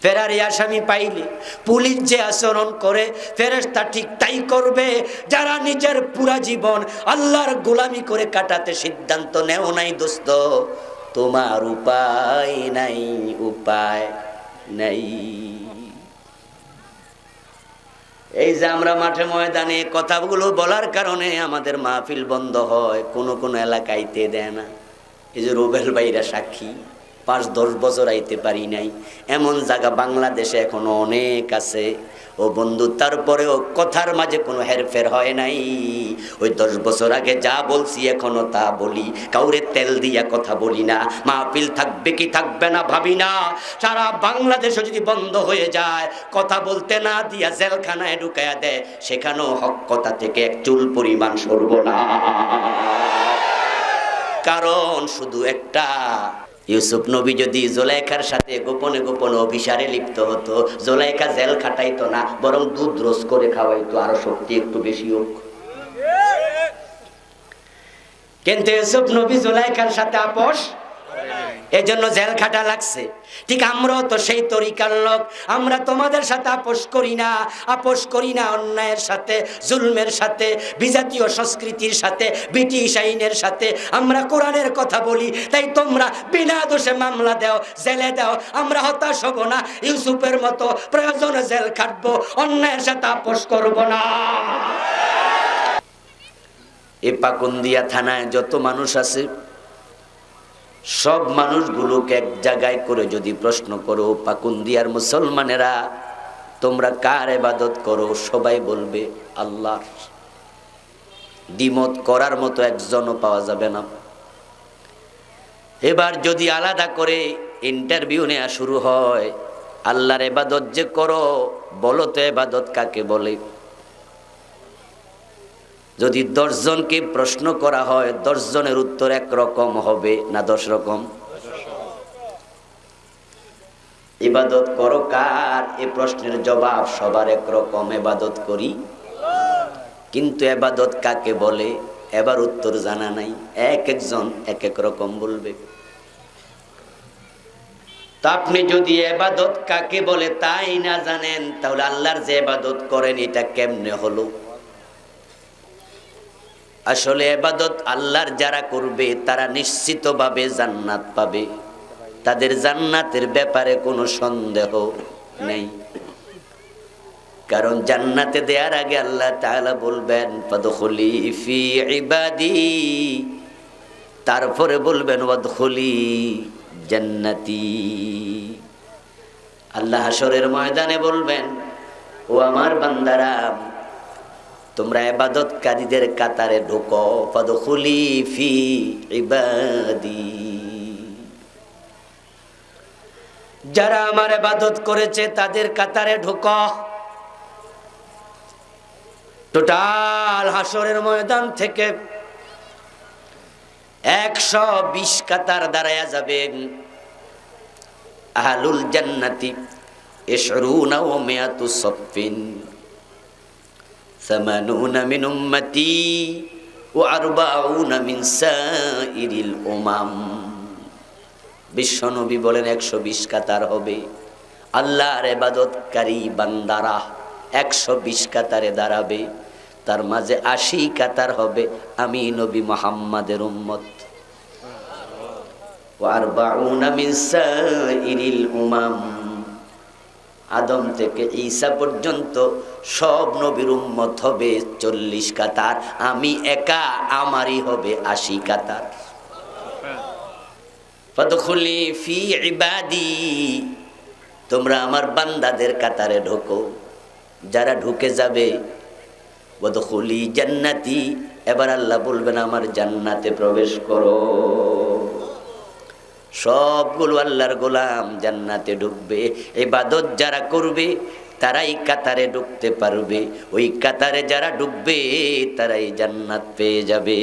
ফেরারি আসামি পাইলে পুলিশ যে আচরণ করে ফেরেশতা ঠিক তাই করবে। যারা নিজের পুরা জীবন আল্লাহর গোলামি করে কাটাতে সিদ্ধান্ত নেও নাই দোস্ত, তোমার উপায় নাই, উপায় নাই। এই যে আমরা মাঠে ময়দানে কথাগুলো বলার কারণে আমাদের মাহফিল বন্ধ হয়, কোন এলাকাইতে দেয় না। এই যে রুবেল ভাইরা সাক্ষী, 5-10 বছর আইতে পারি নাই, এমন জায়গা বাংলাদেশে এখনো অনেক আছে। ও বন্ধু, তারপরেও কথার মাঝে কোনো হেরফের হয় নাই। ওই 10 বছর আগে যা বলছি এখনো তা বলি, কাউরে তেল দিয়া কথা বলি না। মাহফিল থাকবে কি থাকবে না ভাবি না। সারা বাংলাদেশে যদি বন্ধ হয়ে যায়, কথা বলতে না দিয়া জেলখানায় ঢুকাইয়া দেয়, সেখানেও হক কথা থেকে এক চুল পরিমাণ সরব না। কারণ শুধু একটা, ইউসুফ নবী যদি জুলাইখার সাথে গোপনে গোপনে অভিসারে লিপ্ত হতো, জুলাইখা জেল খাটাইতো না, বরং দুধ রোজ করে খাওয়াইতো, আরো শক্তি একটু বেশি হোক। কিন্তু ইউসুফ নবী জুলাইখার সাথে আপোষ, এজন্য জেল খাটা লাগছে। ঠিক আমরাও তো সেই তরিকার লোক। আমরা তোমাদের সাথে আপোষ করি না, আপোষ করি না অন্যায়ের সাথে, জুলমের সাথে, বিজাতীয় সংস্কৃতির সাথে, ব্রিটিশ আইনের সাথে। আমরা কোরআনের কথা বলি, তাই তোমরা বিনা দোষে মামলা দাও, জেলে দাও, আমরা হতাশ হব না। ইউসুফের মতো প্রয়োজনে জেল খাটবো, অন্যায়ের সাথে আপোষ করব না। এই পাকুন্দিয়া থানায় যত মানুষ আছে, সব মানুষগুলোকে এক জায়গায় করে যদি প্রশ্ন করো, পাকুন্দিয়ার মুসলমানেরা তোমরা কার ইবাদত করো, সবাই বলবে আল্লাহর। দ্বিমত করার মতো একজনও পাওয়া যাবে না। এবার যদি আলাদা করে ইন্টারভিউ নেওয়া শুরু হয়, আল্লাহর ইবাদত যে করো, বলো তো ইবাদত কাকে বলে। যদি 10 জনকে প্রশ্ন করা হয়, 10 জনের উত্তর একরকম হবে না 10 রকম? ইবাদত করো কার, এই প্রশ্নের জবাব সবার একরকম, ইবাদত করি। কিন্তু ইবাদত কাকে বলে এবার উত্তর জানা নাই, এক একজন এক এক রকম বলবে। তা আপনি যদি ইবাদত কাকে বলে তাই না জানেন, তাহলে আল্লাহর যে ইবাদত করেন এটা কেমনে হলো? আসলে ইবাদত আল্লাহর যারা করবে তারা নিশ্চিতভাবে জান্নাত পাবে, তাদের জান্নাতের ব্যাপারে কোনো সন্দেহ নেই। কারণ জান্নাতে দেওয়ার আগে আল্লাহ তাআলা বলবেন ফাদখুলি ফি ইবাদি, তারপরে বলবেন ওয়াদখুলি জান্নাতি। আল্লাহ হাশরের ময়দানে বলবেন, ও আমার বান্দারা, তোমরা ইবাদতকারীদের কাতারে ঢোকো, ফাদখুলি ফি ইবাদি। যারা আমার ইবাদত করেছে তাদের কাতারে ঢোকো। টোটাল হাশরের ময়দান থেকে 120 কাতার দাঁড়ায়া যাবেন। আহলুল জান্নাতি ইশরুনা ওয়া মিয়াতু সাফফিন, 80 মিন উম্মতি ওয়া 40 মিন সাইরিল উমাম। বিশ্বনবী বলেন 120 কাতার হবে। আল্লাহর ইবাদতকারী বান্দারা 120 কাতারে দাঁড়াবে, তার মাঝে 80 কাতার হবে আমি নবী মুহাম্মাদের উম্মত, ওয়া 40 মিন সাইরিল উমাম। আদম থেকে ঈসা পর্যন্ত সব নবীর উম্মত হবে 40 কাতার, আমি একা আমারই হবে 80 কাতার। ফাদখুলি ফি ইবাদি, তোমরা আমার বান্দাদের কাতারে ঢোকো। যারা ঢুকে যাবে ওয়াদখুলি জান্নাতি, এবার আল্লাহ বলবেন আমার জান্নাতে প্রবেশ করো। সবগুলো আল্লাহর গোলাম জান্নাতে ঢুকবে। ইবাদত যারা করবে তারাই কাতারে ঢুকতে পারবে, ওই কাতারে যারা ঢুকবে তারাই জান্নাত পেয়ে যাবে।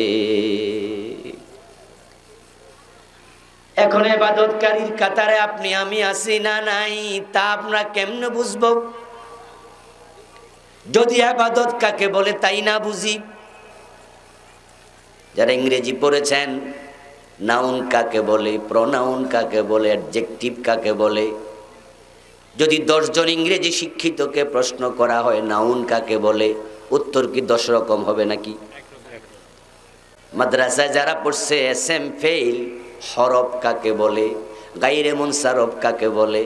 এখন ইবাদতকারীর কাতারে আপনি আমি আছি না নাই, তা আমরা কেমনে বুঝবো যদি ইবাদত কাকে বলে তাই না বুঝি? যারা ইংরেজি পড়েছেন, নাউন কাকে বলে, প্রোনাউন কাকে বলে, অ্যাডজেক্টিভ কাকে বলে, যদি 10 জন ইংরেজি শিক্ষিতকে প্রশ্ন করা হয় নাউন কাকে বলে, উত্তর কি 10 রকম হবে নাকি? মাদ্রাসায় যারা পড়ছে এসএম ফেইল, হরফ কাকে বলে, গায়রে মুনসারফ কাকে বলে,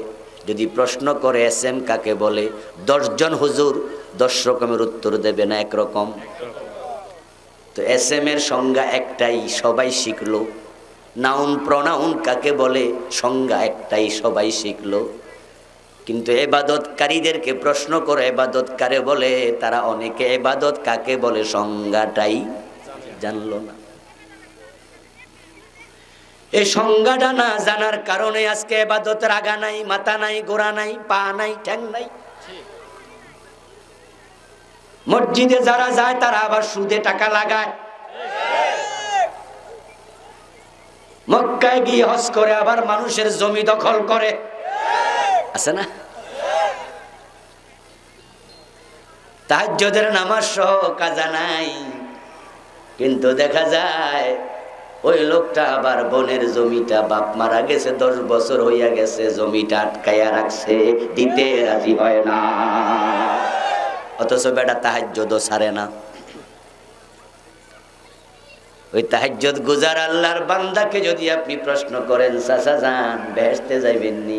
যদি প্রশ্ন করে এসএম কাকে বলে, 10 জন হুজুর 10 রকমের উত্তর দেবে না একরকম? তো এসএম এর সংজ্ঞা একটাই, সবাই শিখলো। নাউন প্রনাউন কাকে বলে, সংজ্ঞা একটাই, সবাই শিখলো। কিন্তু ইবাদতকারীদেরকে প্রশ্ন করে ইবাদত কারে বলে, তারা অনেকে ইবাদত কাকে বলে সংজ্ঞাটাই জানলো না। এই সংজ্ঞাটা না জানার কারণে আজকে ইবাদতের আগা নাই, মাথা নাই, গোড়া নাই, পা নাই, ঠ্যাং নাই। মসজিদে যারা যায় তারা আবার সুদে টাকা লাগায়, মক্কায় গিয়ে হজ করে আবার মানুষের জমি দখল করে, আছে না? তাহাজ্জুদের নামাজ সহ কাজা নাই, কিন্তু দেখা যায় ওই লোকটা আবার বোনের জমিটা, বাপ মারা গেছে 10 বছর হইয়া গেছে, জমিটা আটকাইয়া রাখছে, দিতে রাজি হয় না। অথচ বেটা তাহাজ্জুদও ছাড়ে না। ওই তাহাজ্জুদ গুজার আল্লাহর বান্দাকে যদি আপনি প্রশ্ন করেন, চাচা যান বেহেশতে যাইবেন নি,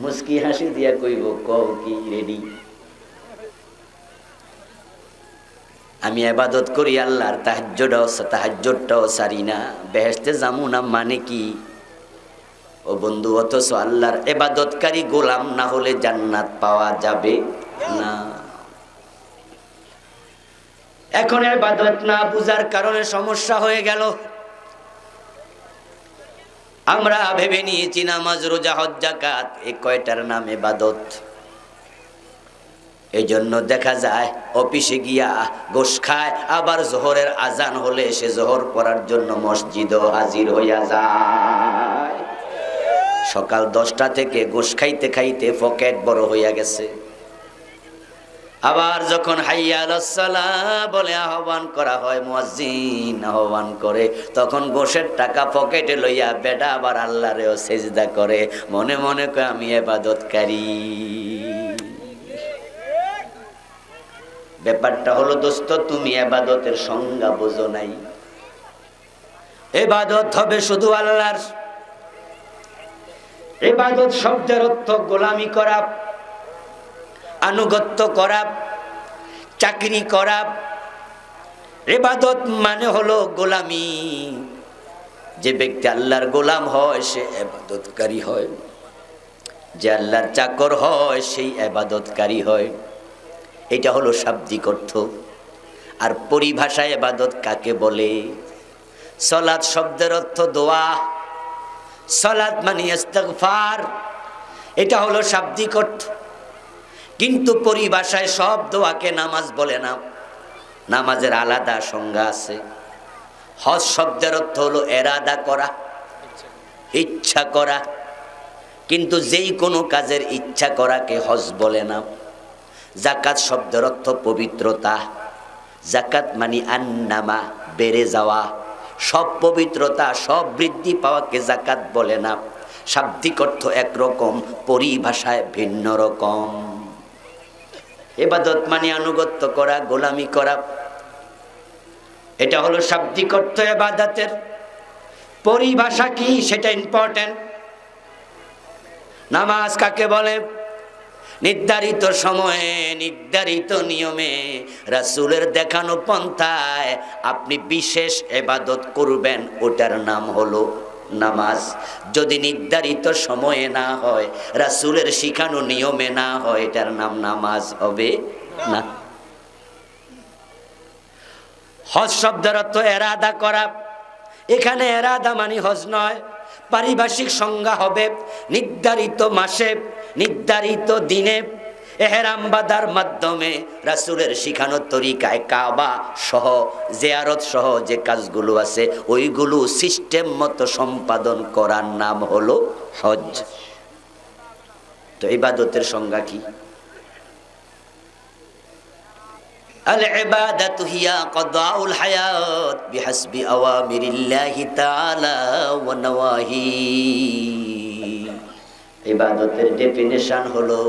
মুস্কি হাসি দিয়া কইব, কও কি রেডি? আমি ইবাদত করি আল্লাহর, তাহাজ্জুদটাও সারি না, বেহেশতে যামু না মানে কি? ও বন্ধু, অথচ আল্লাহর ইবাদতকারী গোলাম না হলে জান্নাত পাওয়া যাবে না। এখন ইবাদত না বুঝার কারণে সমস্যা হয়ে গেল। আমরা ভেবে নিয়েছি নামাজ, রোজা, হজ, যাকাত এই কয়টার নাম ইবাদত। এই জন্য দেখা যায় অফিসে গিয়া গোশ খায়, আবার জোহরের আজান হলে সে জোহর পড়ার জন্য মসজিদও হাজির হইয়া যায়। সকাল 10টা থেকে গোশ খাইতে খাইতে পকেট বড় হইয়া গেছে। আবার যখন হাইয়া আলাস সালাহ বলে আহ্বান করা হয়, মুয়াজ্জিন আহ্বান করে, তখন গোশের টাকা পকেটে লইয়া বেটা আবার আল্লাহরেও সেজদা করে, মনে মনে কয় আমি ইবাদতকারী। ব্যাপারটা হলো দোস্ত, তুমি ইবাদতের সংজ্ঞা বোঝো নাই। ইবাদত হবে শুধু আল্লাহর। ইবাদত শব্দের অর্থ গোলামি করা, আনুগত্য করা, চাকরি করা। ইবাদত মানে হলো গোলামি। যে ব্যক্তি আল্লাহর গোলাম হয় সে ইবাদতকারী হয়, যে আল্লাহর চাকর হয় সেই ইবাদতকারী হয়। এটা হলো শাব্দিক অর্থ। আর পরিভাষায় ইবাদত কাকে বলে? সালাত শব্দের অর্থ দোয়া, সালাত মানে ইস্তিগফার, এটা হলো শাব্দিক অর্থ। কিন্তু পরিভাষায় সব দোয়াকে নামাজ বলে না, নামাজের আলাদা সংজ্ঞা আছে। হজ শব্দের অর্থ হলো এরাদা করা, ইচ্ছা করা, কিন্তু যেই কোনো কাজের ইচ্ছা করাকে হজ বলে না। যাকাত শব্দের অর্থ পবিত্রতা, যাকাত মানে আন্নামা, বেড়ে যাওয়া, সব পবিত্রতা, সব বৃদ্ধি পাওয়াকে যাকাত বলে না। শাব্দিক অর্থ একরকম, পরিভাষায় ভিন্ন রকম। ইবাদত মানে আনুগত্য করা, গোলামি করা, এটা হলো শাব্দিক অর্থ ইবাদতের। পরিভাষা কি সেটা ইম্পর্টেন্ট। নামাজ কাকে বলে? নির্ধারিত সময়ে, নির্ধারিত নিয়মে, রাসূলের দেখানো পন্থায় আপনি বিশেষ ইবাদত করবেন, ওটার নাম হলো নামাজ। যদি নির্ধারিত সময়ে না হয়, রাসূলের শিখানো নিয়মে না হয়, এটার নাম নামাজ হবে না। হজ শব্দের অর্থ এরাদা করা। এখানে এরাদা মানে হজ নয়, পারিভাষিক সংজ্ঞা হবে নির্ধারিত মাসে, নির্ধারিত দিনে এহরাম বাঁধার মাধ্যমে রাসূলের শিখানো তরিকায় কাবা সহ, জিয়ারত সহ যে কাজগুলো আছে ওইগুলো সিস্টেম মতো সম্পাদন করার নাম হলো হজ। তো ইবাদতের সংজ্ঞা কি? আল ইবাদাতু হিয়া কদাউল হায়াত বিহাসবি আওয়ামিরিল্লাহি তাআলা ওয়া নওয়াহি। ইবাদতের ডেফিনেশন হলো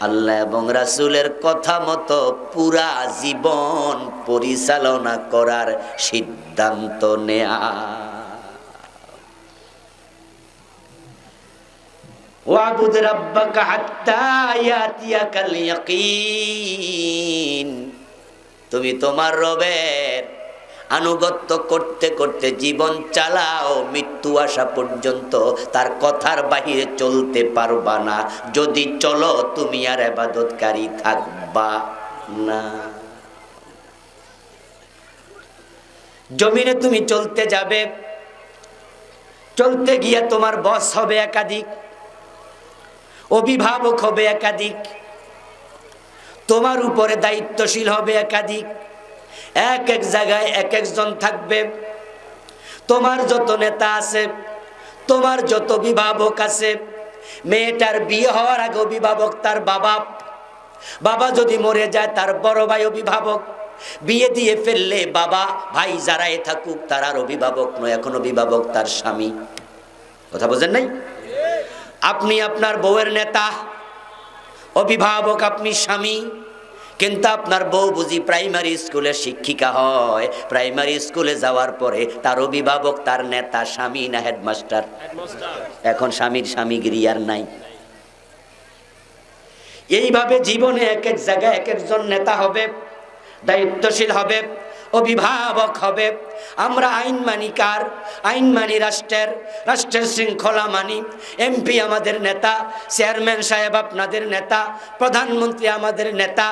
আল্লাহ এবং রাসূলের কথা মতো পুরা জীবন পরিচালনা করার সিদ্ধান্ত নেয়া। ওয়াবুদ রাব্বাকা হাত্তা ইয়াতিয়াকাল ইয়াকিন, তুমি তোমার রবের আনুগত্য করতে করতে জীবন চালাও, মৃত্যু আসা পর্যন্ত তার কথার বাহিরে চলতে পারবা না। যদি চলো তুমি আর ইবাদতকারী থাকবা না। জমিনে তুমি চলতে যাবে, চলতে গিয়ে তোমার বস হবে একাধিক, অভিভাবক হবে একাধিক, তোমার উপরে দায়িত্বশীল হবে একাধিক, এক এক জায়গায় এক একজন থাকবে। তোমার যত নেতা আছে, তোমার যত অভিভাবক আছে, মেয়েটার বিয়ে হওয়ার আগে অভিভাবক তার বাবা, বাবা যদি মরে যায় তার বড় ভাই অভিভাবক, বিয়ে দিয়ে ফেললে বাবা ভাই যারাই থাকুক তার আর অভিভাবক নয়, এখন অভিভাবক তার স্বামী। কথা বোঝেন নাই? আপনি আপনার বউয়ের নেতা, অভিভাবক আপনি স্বামী, কিন্তু আপনার বউ বুঝি প্রাইমারি স্কুলের শিক্ষিকা হয়, প্রাইমারি স্কুলে যাওয়ার পরে তার অভিভাবক তার নেতা স্বামী না হেডমাস্টার? এখন স্বামীর স্বামীগিরি আর নাই। এইভাবে জীবনে এক এক জায়গায় এক একজন নেতা হবে, দায়িত্বশীল হবে, অভিভাবক হবে। আমরা আইন মানি কার? আইন মানি রাষ্ট্রের, রাষ্ট্রের শৃঙ্খলা মানি। এমপি আমাদের নেতা, চেয়ারম্যান সাহেব আপনাদের নেতা, প্রধানমন্ত্রী আমাদের নেতা।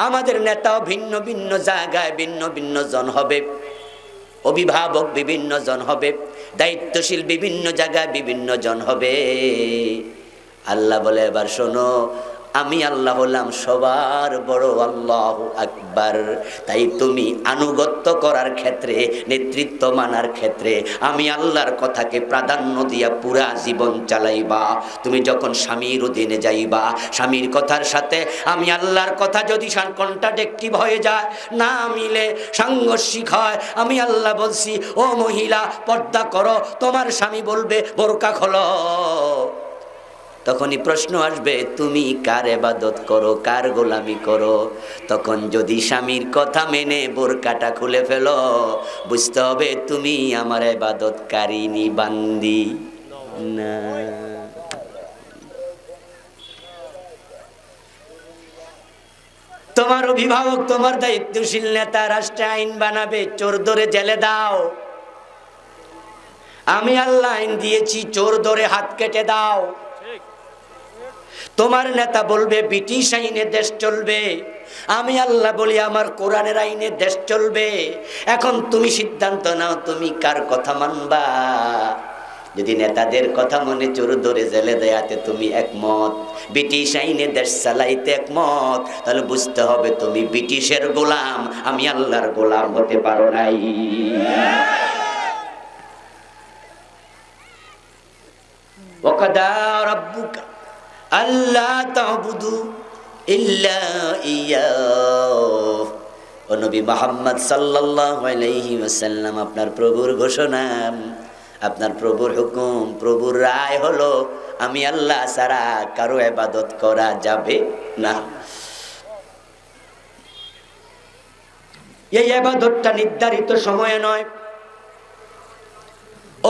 আমাদের নেতাও ভিন্ন ভিন্ন জায়গায় ভিন্ন ভিন্ন জন হবে, অভিভাবক বিভিন্ন জন হবে, দায়িত্বশীল বিভিন্ন জায়গায় বিভিন্ন জন হবে। আল্লাহ বলে এবার শোনো, আমি আল্লাহ হলাম সবার বড়, আল্লাহু আকবার। তাই তুমি আনুগত্য করার ক্ষেত্রে, নেতৃত্ব মানার ক্ষেত্রে আমি আল্লাহর কথাকে প্রাধান্য দিয়া পুরা জীবন চালাইবা। তুমি যখন স্বামীর অধীনে যাইবা, স্বামীর কথার সাথে আমি আল্লাহর কথা যদি কন্ট্রাডিক্টিভ হয়ে যায়, না মিলে, সাংঘর্ষিক হয়, আমি আল্লাহ বলছি ও মহিলা পর্দা করো, তোমার স্বামী বলবে বোরকা খোলো, তখনই প্রশ্ন আসবে তুমি কার ইবাদত করো, কার গোলামি করো। তখন যদি স্বামীর কথা মেনে বোরকাটা খুলে ফেলো, বুঝতে হবে তুমি আমার ইবাদতকারিনী বান্দি না। তোমার অভিভাবক, তোমার দায়িত্বশীল নেতা রাষ্ট্রে আইন বানাবে, চোর ধরে জেলে দাও। আমি আল্লাহ আইন দিয়েছি, চোর ধরে হাত কেটে দাও। তোমার নেতা বলবে ব্রিটিশ আইনে দেশ চলবে, আমি আল্লাহ বলি আমার কোরআনের আইনে দেশ চলবে। এখন তুমি সিদ্ধান্ত নাও তুমি কার কথা মানবা। যদি নেতাদের কথা মনে চোর ধরে জেলে দেয়াতে তুমি একমত, ব্রিটিশ আইনে দেশ চালাইতে একমত, তাহলে বুঝতে হবে তুমি ব্রিটিশের গোলাম, আমি আল্লাহর গোলাম হতে পারো নাই। ওয়াকাদা রাব্বুকা আল্লাহ তা'বুদু ইল্লা ইয়্যাহু। ও নবী মুহাম্মদ সাল্লাল্লাহু আলাইহি ওয়াসাল্লাম, আপনার প্রভুর ঘোষণা, আপনার প্রভুর হুকুম, প্রভুর রায় হলো আমি আল্লাহ ছাড়া কারো ইবাদত করা যাবে না। এই ইবাদতটা নির্ধারিত সময়ে নয়।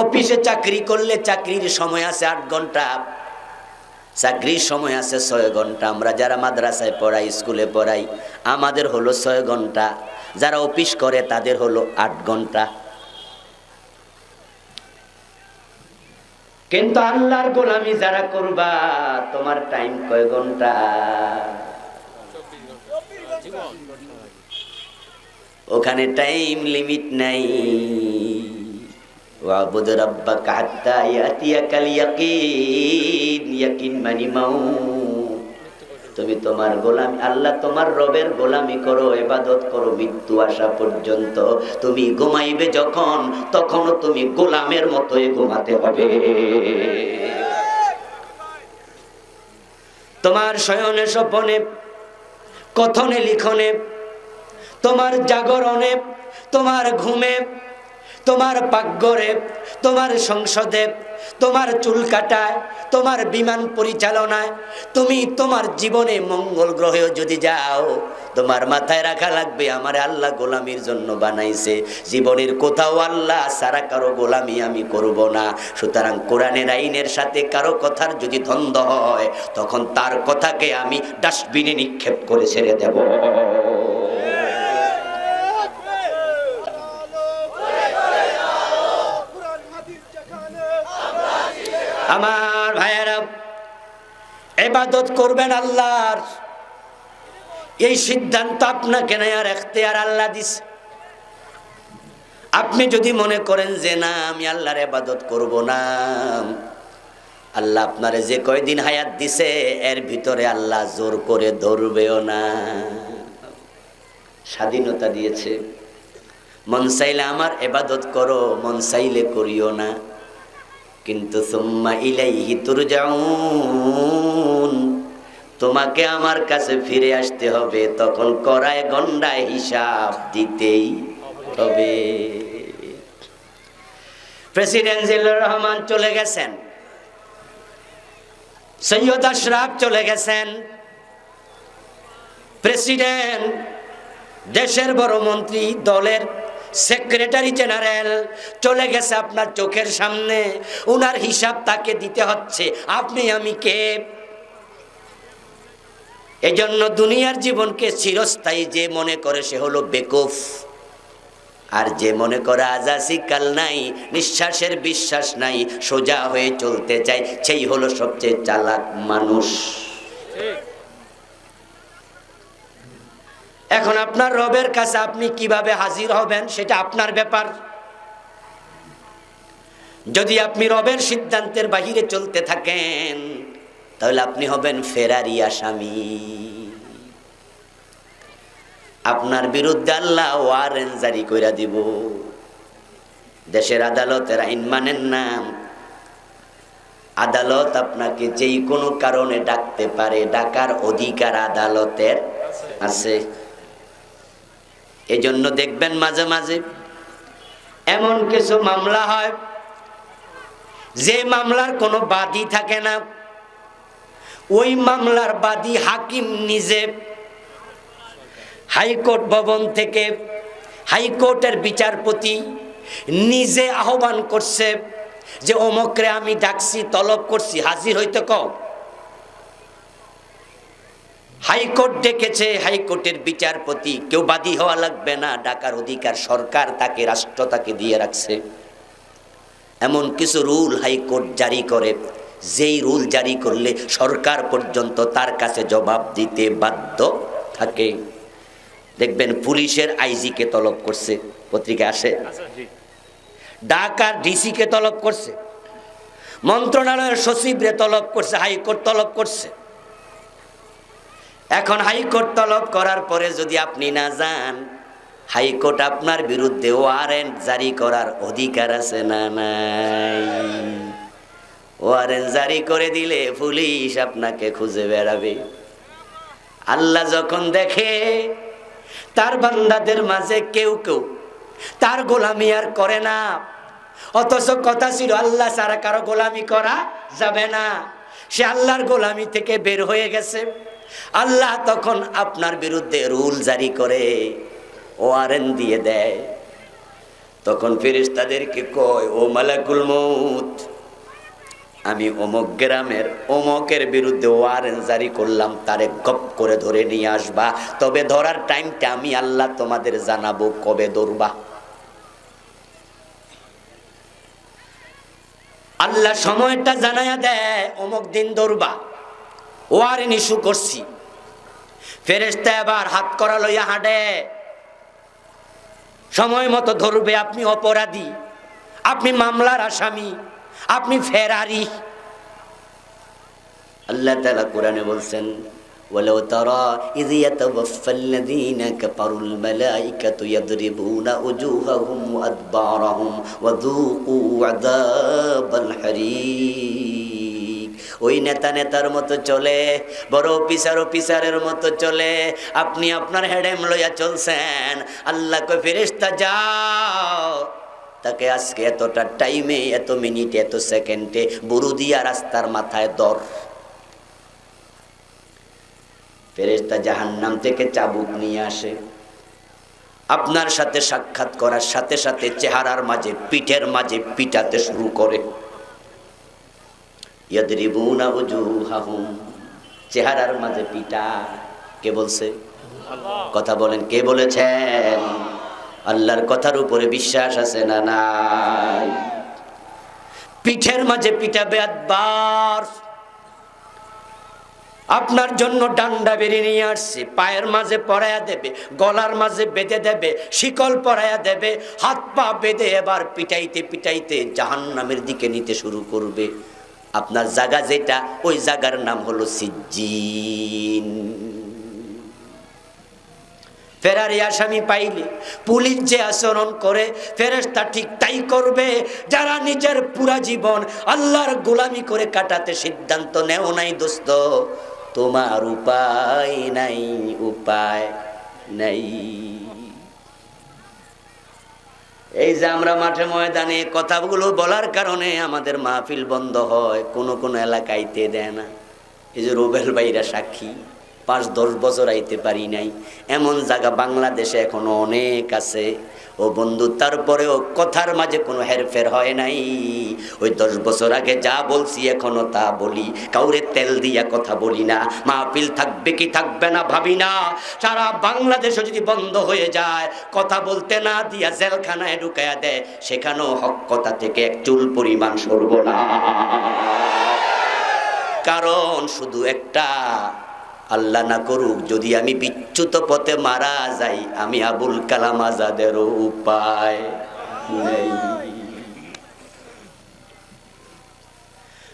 অফিসে চাকরি করলে চাকরির সময় আছে 8 ঘন্টা, চাকরির সময় আছে 6 ঘন্টা। আমরা যারা মাদ্রাসায় পড়াই, স্কুলে পড়াই, আমাদের হলো 6 ঘন্টা। যারা অফিস করে তাদের হলো 8 ঘন্টা। কিন্তু আল্লাহর গোলামি যারা করবা, তোমার টাইম কয় ঘন্টা? ওখানে টাইম লিমিট নাই। ওয়াবুদ রাব্বাকা হাত্তা ইয়াতিয়াকাল ইয়াকিন, ইয়াকিন মানে মাউত। তুমি তোমার গোলামি, আল্লাহ তোমার রবের গোলামি করো, ইবাদত করো মৃত্যু আসা পর্যন্ত। তুমি ঘুমাইবে যখন, তখনও তুমি গোলামের মতোই ঘুমাতে হবে। তোমার শয়নে স্বপনে, কথনে লিখনে, তোমার জাগরণে, তোমার ঘুমে, তোমার পাকঘরে, তোমার সংসদে, তোমার চুল কাটায়, তোমার বিমান পরিচালনায়, তুমি তোমার জীবনে মঙ্গল গ্রহেও যদি যাও, তোমার মাথায় রাখা লাগবে আমার আল্লাহ গোলামির জন্য বানাইছে। জীবনের কোথাও আল্লাহ ছাড়া কারো গোলামি আমি করব না। সুতরাং কোরআনের আইনের সাথে কারো কথার যদি দ্বন্দ্ব হয়, তখন তার কথাকে আমি ডাস্টবিনে নিক্ষেপ করে ছেড়ে দেব। আমার ভাইয়েরা, ইবাদত করবেন আল্লাহর, এই সিদ্ধান্ত আপনাকে নেয়ার এখতিয়ার আল্লাহ দিছে। আপনি যদি মনে করেন যে না আমি আল্লাহর ইবাদত করব না, আল্লাহ আপনারে যে কয়দিন হায়াত দিছে এর ভিতরে আল্লাহ জোর করে ধরবেও না, স্বাধীনতা দিয়েছে। মন চাইলে আমার ইবাদত করো, মন চাইলে করিও না। কিন্তু সুম্মা ইলাইহি তুরজাউন, তোমাকে আমার কাছে ফিরে আসতে হবে, তখন করায় গন্ডায় হিসাব দিতেই হবে। প্রেসিডেন্ট জিল্লুর রহমান চলে গেছেন, সৈয়দ আশরাফ চলে গেছেন, প্রেসিডেন্ট, দেশের বড় মন্ত্রী, দলের সেক্রেটারি জেনারেল চলে গেছে আপনার চোখের সামনে, উনার হিসাব তাকে দিতে হচ্ছে। আপনি আমি কে? এজন্য দুনিয়ার জীবনকে চিরস্থায়ী যে মনে করে সে হলো বেকুফ, আর যে মনে করে আজ আছি কাল নাই, নিঃশ্বাসের বিশ্বাস নাই, সোজা হয়ে চলতে চাই, সেই হলো সবচেয়ে চালাক মানুষ। এখন আপনার রবের কাছে আপনি কিভাবে হাজির হবেন সেটা আপনার ব্যাপার। যদি আপনি রবের সিদ্ধান্তের বাহিরে চলতে থাকেন, তাহলে আপনি হবেন ফেরারি আসামি। আপনার বিরুদ্ধে আল্লাহ ওয়ারেন্ট জারি কইরা দিব। দেশের আদালতের আইন মানেন না, আদালত আপনাকে যেই কোনো কারণে ডাকতে পারে, ডাকার অধিকার আদালতের আছে। এজন্য দেখবেন মাঝে মাঝে এমন কিছু মামলা হয় যে মামলার কোনো বাদী থাকে না, ওই মামলার বাদী হাকিম নিজে হাইকোর্ট ভবন থেকে, হাইকোর্টের বিচারপতি নিজে আহ্বান করছে যে অমুকরে আমি ডাকছি, তলব করছি, হাজির হইতে কও। হাইকোর্ট ডেকেছে, হাইকোর্টের বিচারপতি, কেউ বাদী হওয়া লাগবে না, ডাকার অধিকার সরকার তাকে, রাষ্ট্র তাকে দিয়ে রাখছে। এমন কিছু রুল হাইকোর্ট জারি করে, যেই রুল জারি করলে সরকার পর্যন্ত তার কাছে জবাব দিতে বাধ্য থাকে। দেখবেন পুলিশের আইজিকে তলব করছে, পত্রিকা আসে, ঢাকার ডিসিকে তলব করছে, মন্ত্রণালয়ের সচিবরে তলব করছে, হাইকোর্ট তলব করছে। এখন হাইকোর্ট তলব করার পরে যদি আপনি না যান, হাইকোর্ট আপনার বিরুদ্ধে ওয়ারেন্ট জারি করার অধিকার আছে না নাই? ওয়ারেন্ট জারি করে দিলে পুলিশ আপনাকে খুঁজে বেড়াবে। আল্লাহ যখন দেখে তার বান্দাদের মাঝে কেউ কেউ তার গোলামি আর করে না, অথচ কথা ছিল আল্লাহ ছাড়া কারো গোলামি করা যাবে না, সে আল্লাহর গোলামি থেকে বের হয়ে গেছে, আল্লাহ তখন আপনার বিরুদ্ধে রুল জারি করে, ওয়ারেন্ট দিয়ে দেয়। তখন ফেরেশতাদেরকে কয়, ও মালাকুল মউত, আমি অমুক গ্রামের অমুকের বিরুদ্ধে ওয়ারেন্ট জারি করলাম, তারে গপ করে ধরে নিয়ে আসবা। তবে ধরার টাইমটা আমি আল্লাহ তোমাদের জানাবো, কবে ধরবা। আল্লাহ সময়টা জানায়া দেয়, অমুক দিন ধরবা, ওয়ারেন্ট ইস্যু করছি। ফেরেশতা এবার হাত করা লইয়া হাঁটে, সময় মতো ধরবে। আপনি অপরাধী, আপনি মামলার আসামি, আপনি ফেরারি। আল্লাহ তাআলা কোরআনে বলছেন, ওয়ালাউ তারা ইয ইয়াতাওয়াফাল্লাযীনা কাফারুল মালাইকাতু ইয়াদরিবুনা উজুহাহুম ওয়া আদবারাহুম ওয়া যুকু আযাবাল হারিক। ওই নেতার মতো চলে, বড় অফিসারের মতো চলে, আপনি আপনার হেডেম লইয়া চলছেন। আল্লাহ কয়, ফেরেশতা যাও, তাকে আজকে এতটা টাইমে, এত মিনিটে, এত সেকেন্ডে বুরুদিয়া রাস্তার মাথায় দর। ফেরেশতা জাহান্নাম থেকে চাবুক নিয়ে আসে, আপনার সাথে সাক্ষাৎ করার সাথে সাথে চেহারার মাঝে, পিঠের মাঝে পিটাতে শুরু করে। ইয়াদরিবুনা উজুহাহুম, চেহারার মাঝে পিটা। কে বলছে? কথা বলেন, কে বলেছেন? আল্লাহর কথার উপরে বিশ্বাস আছে না নাই? পিঠের মাঝে পিটাবে একবার। আপনার জন্য ডান্ডা বেরিয়ে নিয়ে আসছে, পায়ের মাঝে পরাইয়া দেবে, গলার মাঝে বেঁধে দেবে, শিকল পরাইয়া দেবে, হাত পা বেঁধে এবার পিটাইতে পিটাইতে জাহান্নামের দিকে নিতে শুরু করবে। আপনার জায়গা যেটা, ওই জায়গার নাম হলো সিজ্জিন। ফেরারি আসামি পাইলে পুলিশ যে আচরণ করে, ফেরেশতা ঠিক তাই করবে। যারা নিজের পুরা জীবন আল্লাহর গোলামি করে কাটাতে সিদ্ধান্ত নেও নাই দোস্ত, তোমার উপায় নাই, উপায় নাই। এই যে আমরা মাঠে ময়দানে কথাগুলো বলার কারণে আমাদের মাহফিল বন্ধ হয়, কোন কোন এলাকাইতে দেয় না। এই যে রুবেল ভাইরা সাক্ষী, 5-10 বছর আইতে পারি নাই, এমন জায়গা বাংলাদেশে এখনো অনেক আছে। ও বন্ধু, তারপরেও কথার মাঝে কোনো হেরফের হয় নাই। ওই 10 বছর আগে যা বলছি এখনো তা বলি, কাউরে তেল দিয়া কথা বলি না। মাহফিল থাকবে কি থাকবে না ভাবি না। সারা বাংলাদেশও যদি বন্ধ হয়ে যায়, কথা বলতে না দিয়া জেলখানায় ঢুকাইয়া দেয়, সেখানেও হক কথা থেকে এক চুল পরিমাণ সরব না। কারণ শুধু একটা, আল্লাহ না করুক যদি আমি বিচ্যুত পথে মারা যাই, আমি আবুল কালাম আজাদেরও উপায় নেই।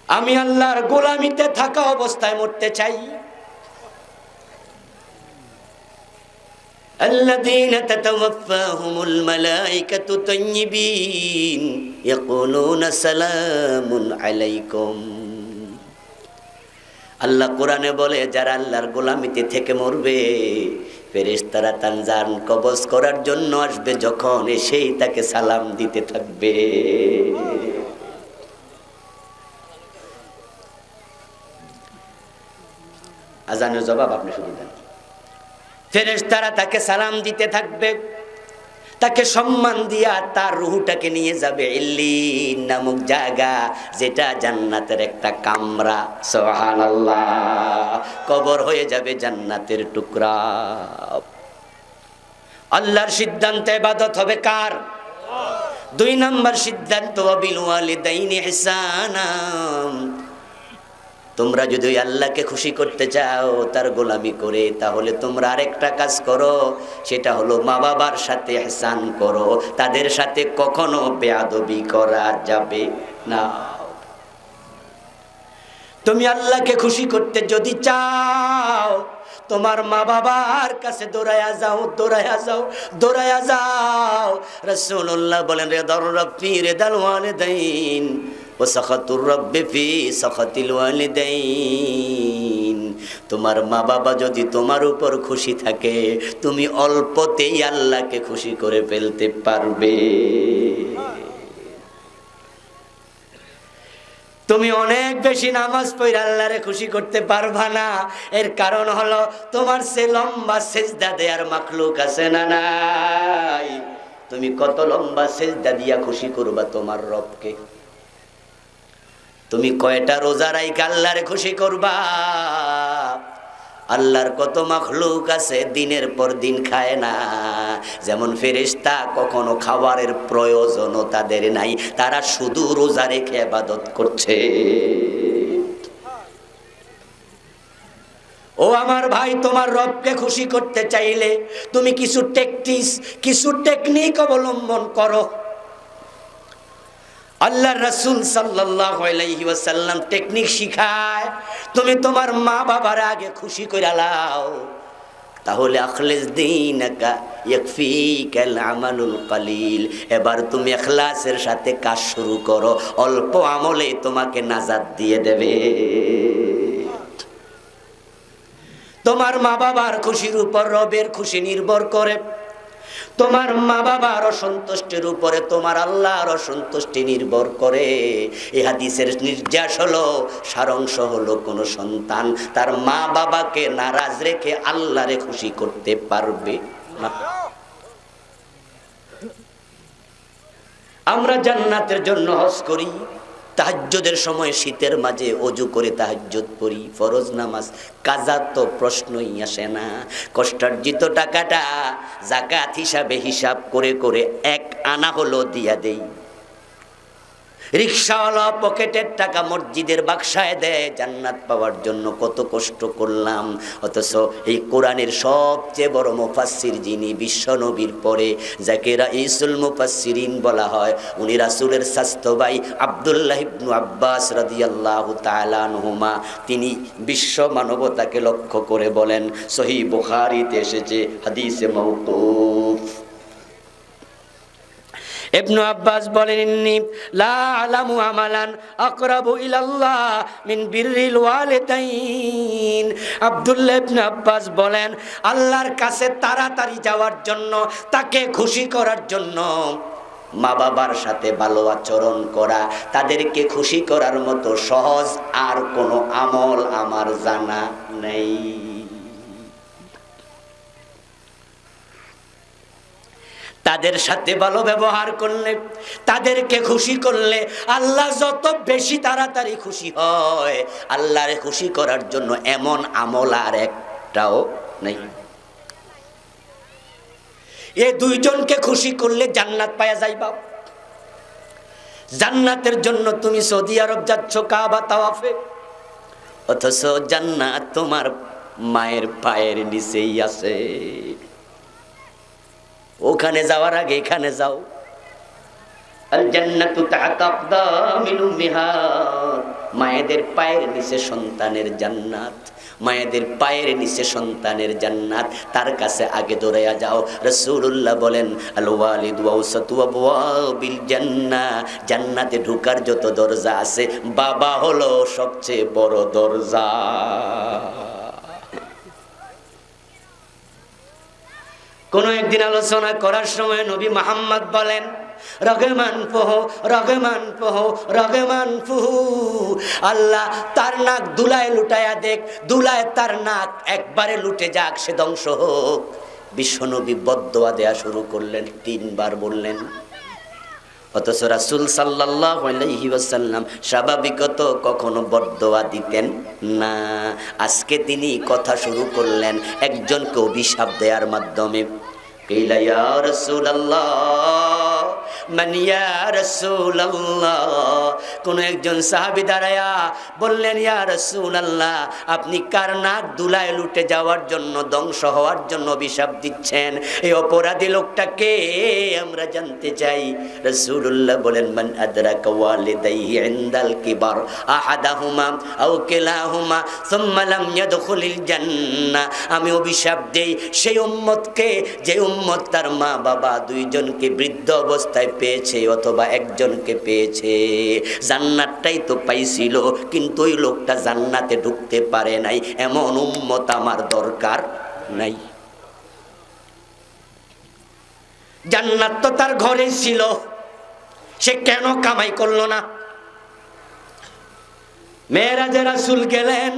আমি আল্লাহর গোলামিতে থাকা অবস্থায় মরতে চাই। الذين تتوفاهم الملائكة طيبين يقولون سلام عليكم। আল্লাহ কোরআনে বলে, যারা আল্লাহর গোলামিতে থেকে মরবে, ফেরেশতারা তার জান কবজ করার জন্য আসবে, যখন এসেই তাকে সালাম দিতে থাকবে। আজানের জবাব আপনি শুধু দেন। ফেরেশতারা তাকে সালাম দিতে থাকবে, তাকে সম্মান দিয়া তার রুহটাকে নিয়ে যাবে ইল্লিন নামক জায়গা, যেটা জান্নাতের একটা কামরা। সুবহানাল্লাহ। কবর হয়ে যাবে জান্নাতের টুকরা। আল্লাহর সিদ্ধান্তে ইবাদত হবে কার? 2 নম্বর সিদ্ধান্ত, বিল ওয়ালিদাইনি ইহসানা। তোমরা যদি আল্লাহকে খুশি করতে চাও তার গোলামি করে, তাহলে তোমরা আরেকটা কাজ করো, সেটা হলো মা বাবার সাথে ইহসান করো। তাদের সাথে কখনো বেয়াদবি করা যাবে না। তুমি আল্লাহকে খুশি করতে যদি চাও, তোমার মা বাবার কাছে দৌড়ায়া যাও, দৌড়ায়া যাও, দৌড়ায়া যাও। রাসূলুল্লাহ বলেন, রিদার রাব্বি রিদাল ওয়ালিদাইন ওয়া সাখাতুর রাব্বি ফি সাখাতিল ওয়ালিদাইন। তোমার মা বাবা যদি তোমার উপর খুশি থাকে, তুমি অল্পতেই আল্লাহকে খুশি করে ফেলতে পারবে। তুমি অনেক বেশি নামাজ পড়ে আল্লাহরে খুশি করতে পারবা না। এর কারণ হলো, তোমার সে লম্বা সেজদা দেয়ার মাখলুক আছে না নাই? তুমি কত লম্বা সেজদা দিয়া খুশি করবা তোমার রবকে? তুমি কয়টা রোজা রাইখা আল্লাহরে খুশি করবা? আল্লাহর কত মাখলুক আছে দিনের পর দিন খায় না। যেমন ফেরেশতা কখনো খাবারের প্রয়োজনও তাদের নাই, তারা শুধু রোজা রেখে ইবাদত করছে। ও আমার ভাই, তোমার রবকে খুশি করতে চাইলে তুমি কিছু টেকনিক অবলম্বন করো। আল্লাহর রাসূল সাল্লাল্লাহু আলাইহি ওয়াসাল্লাম টেকনিক শিখায়। তুমি তোমার মা বাবার আগে খুশি কইরা লাও, তাহলে আখলিস দীনাকা ইয়াকফিকাল আমালুল কলিল। এবার তুমি ইখলাসের সাথে কাজ শুরু করো, অল্প আমলে তোমাকে নাজাত দিয়ে দেবে। তোমার মা বাবার খুশির উপর রবের খুশি নির্ভর করে। তোমার মা বাবার অসন্তুষ্টির উপরে তোমার আল্লাহর অসন্তুষ্টি নির্ভর করে। এই হাদিসের নির্যাস হলো, সারাংশ হলো, কোন সন্তান তার মা বাবাকে নারাজ রেখে আল্লাহরে খুশি করতে পারবে না। আমরা জান্নাতের জন্য হজ করি, তাহাজ্জুদের সময় শীতের মাঝে ওযু করে তাহাজ্জুদ পড়ি, ফরজ নামাজ, কাজা তো প্রশ্নই আসে না। কষ্টার্জিত টাকাটা যাকাত হিসাবে হিসাব করে করে 1 আনা হলো দিয়া দেই। রিকশাওয়ালা পকেটের টাকা মসজিদের বাক্সায় দেয় জান্নাত পাওয়ার জন্য। কত কষ্ট করলাম, অথচ এই কোরআনের সবচেয়ে বড় মুফাসসির যিনি বিশ্বনবীর পরে, যাকে রাইসুল মুফাসসিরিন বলা হয়, উনি রাসূলের চাচাতো ভাই আব্দুল্লাহ ইবনে আব্বাস রাদিয়াল্লাহু তাআলা আনহুমা, তিনি বিশ্ব মানবতাকে লক্ষ্য করে বলেন, সহিহ বুখারীতে এসেছে হাদিসে মাওকুফ। ইবনে আব্বাস বলেন, ইন্নী লা আলামু আমালান আকরাবু ইলাল্লাহ মিন বিররিল ওয়ালিদাইন। আব্দুল্লাহ ইবনে আব্বাস বলেন, আল্লাহর কাছে তাড়াতাড়ি যাওয়ার জন্য, তাকে খুশি করার জন্য মা বাবার সাথে ভালো আচরণ করা, তাদেরকে খুশি করার মতো সহজ আর কোনো আমল আমার জানা নেই। তাদের সাথে ভালো ব্যবহার করলে, তাদেরকে খুশি করলে আল্লাহ যত বেশি তাড়াতাড়ি খুশি হয়। আল্লাহরে খুশি করার জন্য এমন আমল আর একটাও নেই। এই দুইজনকে খুশি করলে জান্নাত পাওয়া যাইবা। জান্নাতের জন্য তুমি সৌদি আরব যাচ্ছ কাবা তাওয়াফে, অথচ জান্নাত তোমার মায়ের পায়ের নিচেই আছে। ওখানে যাওয়ার আগে এখানে যাও। আল জান্নাতু তাহতা আকদামিল উম্মাহাত, মায়েদের পায়ের নিচে সন্তানের জান্নাত, মায়েদের পায়ের নিচে সন্তানের জান্নাত। তার কাছে আগে দৌড়াইয়া যাও। রাসূলুল্লাহ বলেন, আল ওয়ালিদু আওসাতু আবওয়াবিল জান্নাহ, জান্নাতে ঢোকার যত দরজা আছে, বাবা হলো সবচেয়ে বড় দরজা। কোন একদিন আলোচনা করার সময় নবী মুহাম্মদ বলেন, রগমান ফুহু, রগমান ফুহু, রগমান ফুহু। আল্লাহ তার নাক দুলায় লুটায়া দেখ, দুলায় তার নাক একবারে লুটে যাক, সে ধ্বংস হোক। বিশ্বনবী বদদোয়া দেয়া শুরু করলেন, 3 বার বললেন। অথচ রাসূল সাল্লাল্লাহু আলাইহি ওয়াসাল্লাম স্বাভাবিকত কখনো বদদোয়া দিতেন না। আজকে তিনি কথা শুরু করলেন একজনকে অভিশাপ দেওয়ার মাধ্যমে। কিলা ইয়া রাসূলুল্লাহ, মান ইয়া রাসূলুল্লাহ। কোন একজন সাহাবী দাঁড়ায়া বললেন, ইয়া রাসূলুল্লাহ, আপনি কার নাক দুলায় লুটে যাওয়ার জন্য, ধ্বংস হওয়ার জন্য অভিশাপ দিচ্ছেন? এই অপরাধী লোকটাকে আমরা জানতে চাই। রাসূলুল্লাহ বলেন, মান আদরাকা ওয়ালিদাইহি ইনদাল কিবার আহাদাহুমা আও কিলাহুমা সুম্মা লাম ইয়াদখুলিল জান্নাহ। আমি অভিশাপ দেই সেই উম্মতকে যে উম্মত তার মা বাবা দুইজনকে বৃদ্ধ অবস্থায় পেয়েছে অথবা একজনকে পেয়েছে। জান্নাতটাই তো পাইছিল, কিন্তু ওই লোকটা জান্নাতে ঢুকতে পারে নাই, এমন উম্মত আমার দরকার নাই। জান্নাত তো তার ঘরে ছিল, সে কেন কামাই করলো না? মেরাজে রাসূল গেলেন,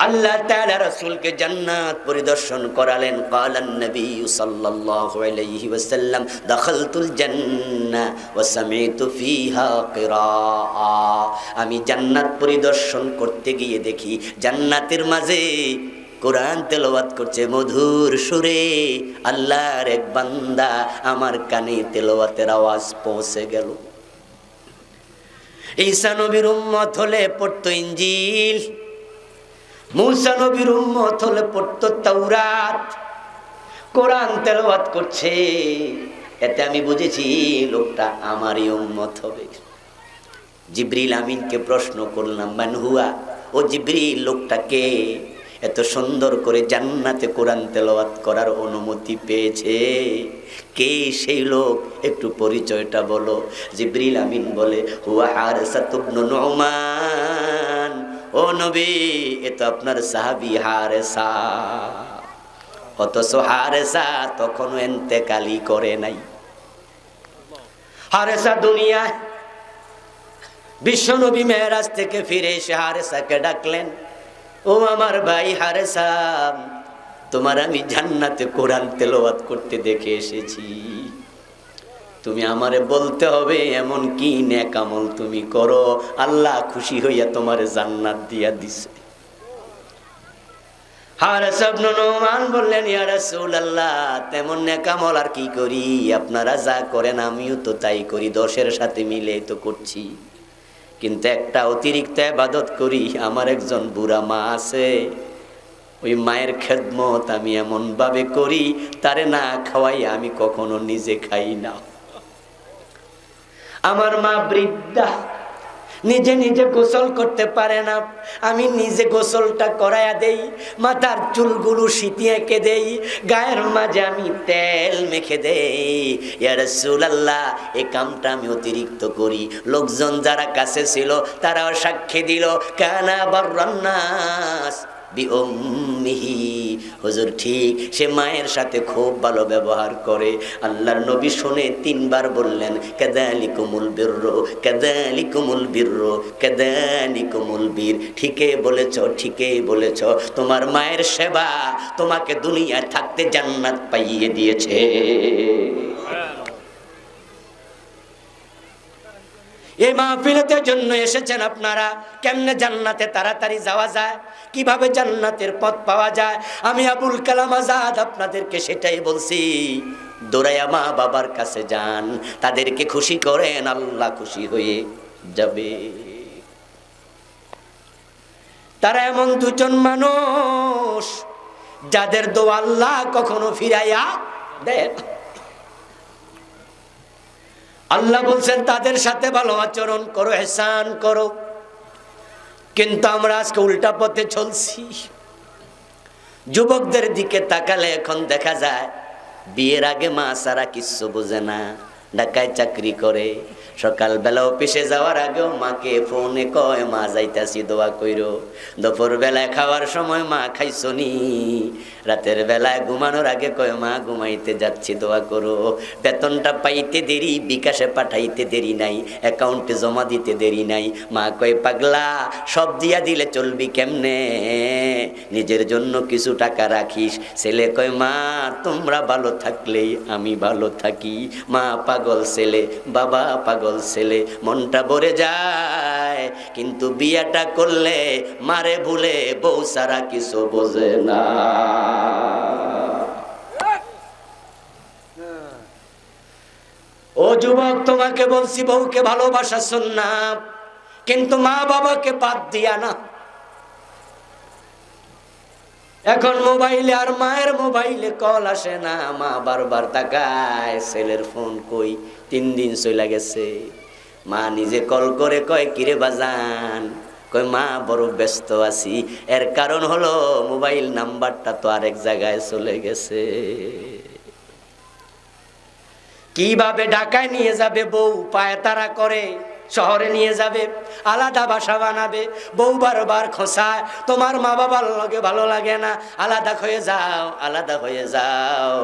আল্লাহ তাআলা রাসূলকে জান্নাত পরিদর্শন করালেন। ক্বালান নবী সাল্লাল্লাহু আলাইহি ওয়াসাল্লাম, দাখালতুল জান্নাহ ওয়া সামি'তু ফিহা কিরাআ। আমি জান্নাত পরিদর্শন করতে গিয়ে দেখি জান্নাতের মাঝে কোরআন তেলাওয়াত করছে মধুর সুরে। আল্লাহর এক বান্দা আমার কানে তেলাওয়াতের আওয়াজ পৌঁছে গেল। ঈসা নবীর উম্মত হলে পড়তো ইনজিল, মূসা নবীর উম্মত হলে পড়তো তাওরাত। কোরআন তেলাওয়াত করছে, এতে আমি বুঝেছি লোকটা আমারই উম্মত হবে। জিবরিল আমিনকে প্রশ্ন করলাম, মান হুয়া? ও জিবরিল, লোকটা কে এত সুন্দর করে জান্নাতে কোরআন তেলাওয়াত করার অনুমতি পেয়েছে? কে সেই লোক, একটু পরিচয়টা বলো। জিবরিল আমিন বলে, হুয়া হারিসাতু ইবনে নুমান। ও নবী, এ তো আপনার সাহাবী হারেসা। অথচ হারেসা তখনও ইন্তেকালই করে নাই। হারেসা দুনিয়ায়, বিশ্বনবী মেরাজ থেকে ফিরে এসে হারেসাকে ডাকলেন, ও আমার ভাই হারেসা, তোমার আমি জান্নাতে কোরআন তেলাওয়াত করতে দেখে এসেছি। তুমি আমারে বলতে হবে এমন কি নেক আমল তুমি করো, আল্লাহ খুশি হইয়া তোমারে জান্নাত দিয়া দিছে। হারেসা ইবনে নুমান বললেন, ইয়া রাসূলুল্লাহ, তেমন নেক আমল আর কি করি, আপনারা যা করেন আমিও তো তাই করি, 10-এর সাথে মিলে তো করছি, কিন্তু একটা অতিরিক্ত ইবাদত করি। আমার একজন বুড়া মা আছে, ওই মায়ের খেদমত আমি এমন ভাবে করি, তারে না খাওয়াই আমি কখনো নিজে খাই না। আমার মা বৃদ্ধা, নিজে নিজে গোসল করতে পারে না, আমি নিজে গোসলটা করায়া দেই, মাথার চুলগুলো সিটিয়ে এঁকে দেই, গায়ের মাঝে আমি তেল মেখে দেই। ইয়া রাসূলুল্লাহ, এই কামটা আমি অতিরিক্ত করি। লোকজন যারা কাছে ছিল তারাও সাক্ষী দিল, কানা বাররান্নাস বিউম্মিহি, হুজুর ঠিক, সে মায়ের সাথে খুব ভালো ব্যবহার করে। আল্লাহর নবী শুনে 3 বার বললেন, কাযালিকুমুল বিররু, কাযালিকুমুল বিররু, কাযালিকুমুল বীর। ঠিকই বলেছ, ঠিকই বলেছ, তোমার মায়ের সেবা তোমাকে দুনিয়ায় থাকতে জান্নাত পাইয়ে দিয়েছে। এই মাহফিলের জন্য এসেছেন আপনারা, কেমনে জান্নাতে তাড়াতাড়ি যাওয়া যায়, কিভাবে জান্নাতের পথ পাওয়া যায়, আমি আবুল কালাম আজাদ আপনাদেরকে সেটাই বলছি। দৌড়াইয়া মা বাবার কাছে যান, তাদেরকে খুশি করেন, আল্লাহ খুশি হয়ে যাবে। তারা এমন 2 জন মানুষ যাদের দোয়া আল্লাহ কখনো ফিরাইয়া দেন। আল্লাহ বলছেন তাদের সাথে ভালো আচরণ করো, ইহসান করো, কিন্তু আমরা আজকে উল্টা পথে চলছি। যুবকদের দিকে তাকালে এখন দেখা যায় বিয়ের আগে মা সারা কিচ্ছু বোঝে না, ঢাকায় চাকরি করে, সকালবেলা অফিসে যাওয়ার আগেও মাকে ফোনে কয়, মা যাইতাছি দোয়া কইরো। দুপুর বেলায় খাওয়ার সময়, মা খাইছনি। রাতের বেলায় ঘুমানোর আগে কয়, মা ঘুমাইতে যাচ্ছি দোয়া করো। বেতনটা পাইতে দেরি, বিকাশে পাঠাইতে দেরি নাই, অ্যাকাউন্টে জমা দিতে দেরি নাই। মা কয়, পাগলা, সব দিয়া দিলে চলবি কেমনে, নিজের জন্য কিছু টাকা রাখিস। ছেলে কয়, মা তোমরা ভালো থাকলেই আমি ভালো থাকি। মা পাগল ছেলে, বাবা পাগল ছেলে, মনটা ভরে যায়, কিন্তু বিয়েটা করলে মারে ভুলে বউ সারা কিছু বোঝে না। ও যুবক, তোমাকে বলছি বউকে ভালোবাসা সুন্নাত, কিন্তু মা বাবাকে বাদ দিয়া না। এখন মোবাইলে আর মায়ের মোবাইলে কল আসে না, মা বারবার তাকায়, ছেলের ফোন কই, 3 দিন চলে গেছে। মা নিজে কল করে কয়, কিরে বাজান, কয় মা বড় ব্যস্ত আছি। এর কারণ হলো মোবাইল নাম্বারটা তো আরেক জায়গায় চলে গেছে। কিভাবে ঢাকায় নিয়ে যাবে বউ পায়তারা করে, শহরে নিয়ে যাবে, আলাদা বাসা বানাবে, বউ বারবার খোঁসায়, তোমার মা বাবার লগে ভালো লাগে না, আলাদা হয়ে যাও, আলাদা হয়ে যাও।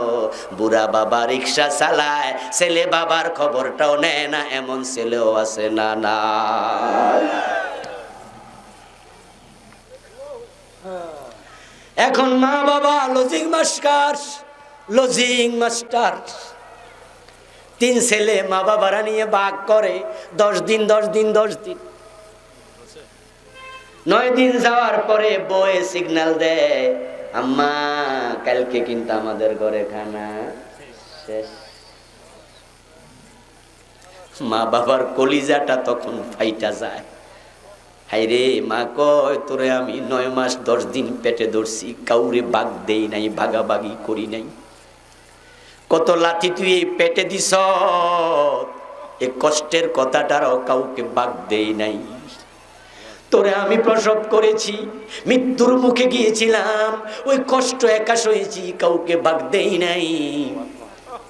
বুড়া বাবা রিক্সা চালায়, ছেলে বাবার খবরটাও নেয় না, এমন ছেলেও আছে না? না, এখন মা বাবা লজিং মাস্টার, লজিং মাস্টার। 3 ছেলে মা বাবারা নিয়ে ভাগ করে, 10 দিন 10 দিন 10 দিন, 9 দিন যাওয়ার পরে বউয়ে সিগন্যাল দেয়, আম্মা কালকে কিন্তু আমাদের ঘরে খানা শেষ। মা বাবার কলিজাটা তখন ফাইটা যায়। হাইরে, মা কয়, তোরে আমি 9 মাস 10 দিন পেটে ধরছি, কাউরে ভাগ দেই নাই, ভাগাভাগি করি নাই। কত লাথি তুই এই পেটে দিস, এ কষ্টের কথাটারও কাউকে ভাগ দেই নাই। তোরে আমি প্রসব করেছি, মৃত্যুর মুখে গিয়েছিলাম, ওই কষ্ট একা সয়েছি, কাউকে ভাগ দেই নাই।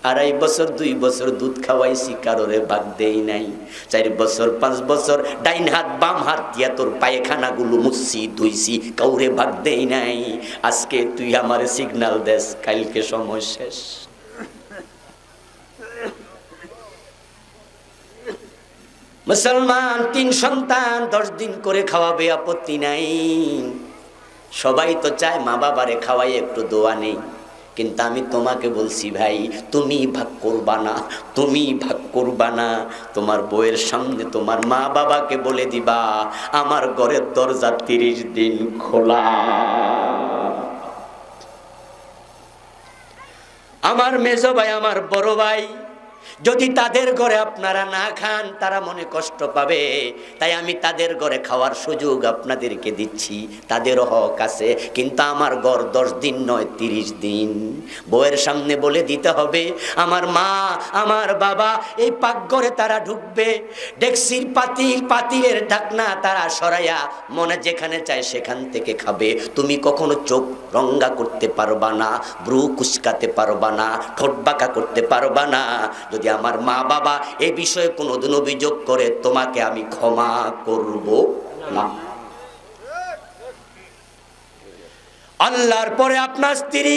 2.5 বছর 2 বছর দুধ খাওয়াইছি, কারোরে ভাগ দেই নাই। 4 বছর 5 বছর ডাইন হাত বাম হাত দিয়া তোর পায়খানা গুলো মুছছি ধুইছি, কাউরে ভাগ দেই নাই। আজকে তুই আমারে সিগন্যাল দেস, কালকে সময় শেষ। মুসলমান 3 সন্তান 10 দিন করে খাওয়াবে, আপত্তি নাই। সবাই তো চায় মা বাবারে খাওয়াই একটু দোয়া নেই, কিন্তু আমি তোমাকে বলছি ভাই, তুমি ভাগ করবা না, তুমি ভাগ করবা না। তোমার বউয়ের সামনে তোমার মা বাবাকে বলে দিবা আমার ঘরের দরজা 30 দিন খোলা। আমার মেজো ভাই, আমার বড় ভাই, যদি তাদের ঘরে আপনারা না খান তারা মনে কষ্ট পাবে, তাই আমি তাদের ঘরে খাওয়ার সুযোগ আপনাদেরকে দিচ্ছি, তাদেরও হক আছে। কিন্তু আমার ঘর 10 দিন নয় 30 দিন। বউয়ের সামনে বলে দিতে হবে আমার মা আমার বাবা এই পাকঘরে তারা ঢুকবে, ডেক্সির পাতিলের ঢাকনা তারা সরাইয়া মনে যেখানে চায় সেখান থেকে খাবে। তুমি কখনো চোখ রঙ্গা করতে পারবা না, ব্রু কুচকাতে পারবা না, ঠোঁট বাঁকা করতে পারবা না। যদি আমার মা বাবা এই বিষয়ে কোনোদিন অভিযোগ করে, তোমাকে আমি ক্ষমা করব না। আল্লাহর পরে আপনার স্ত্রী,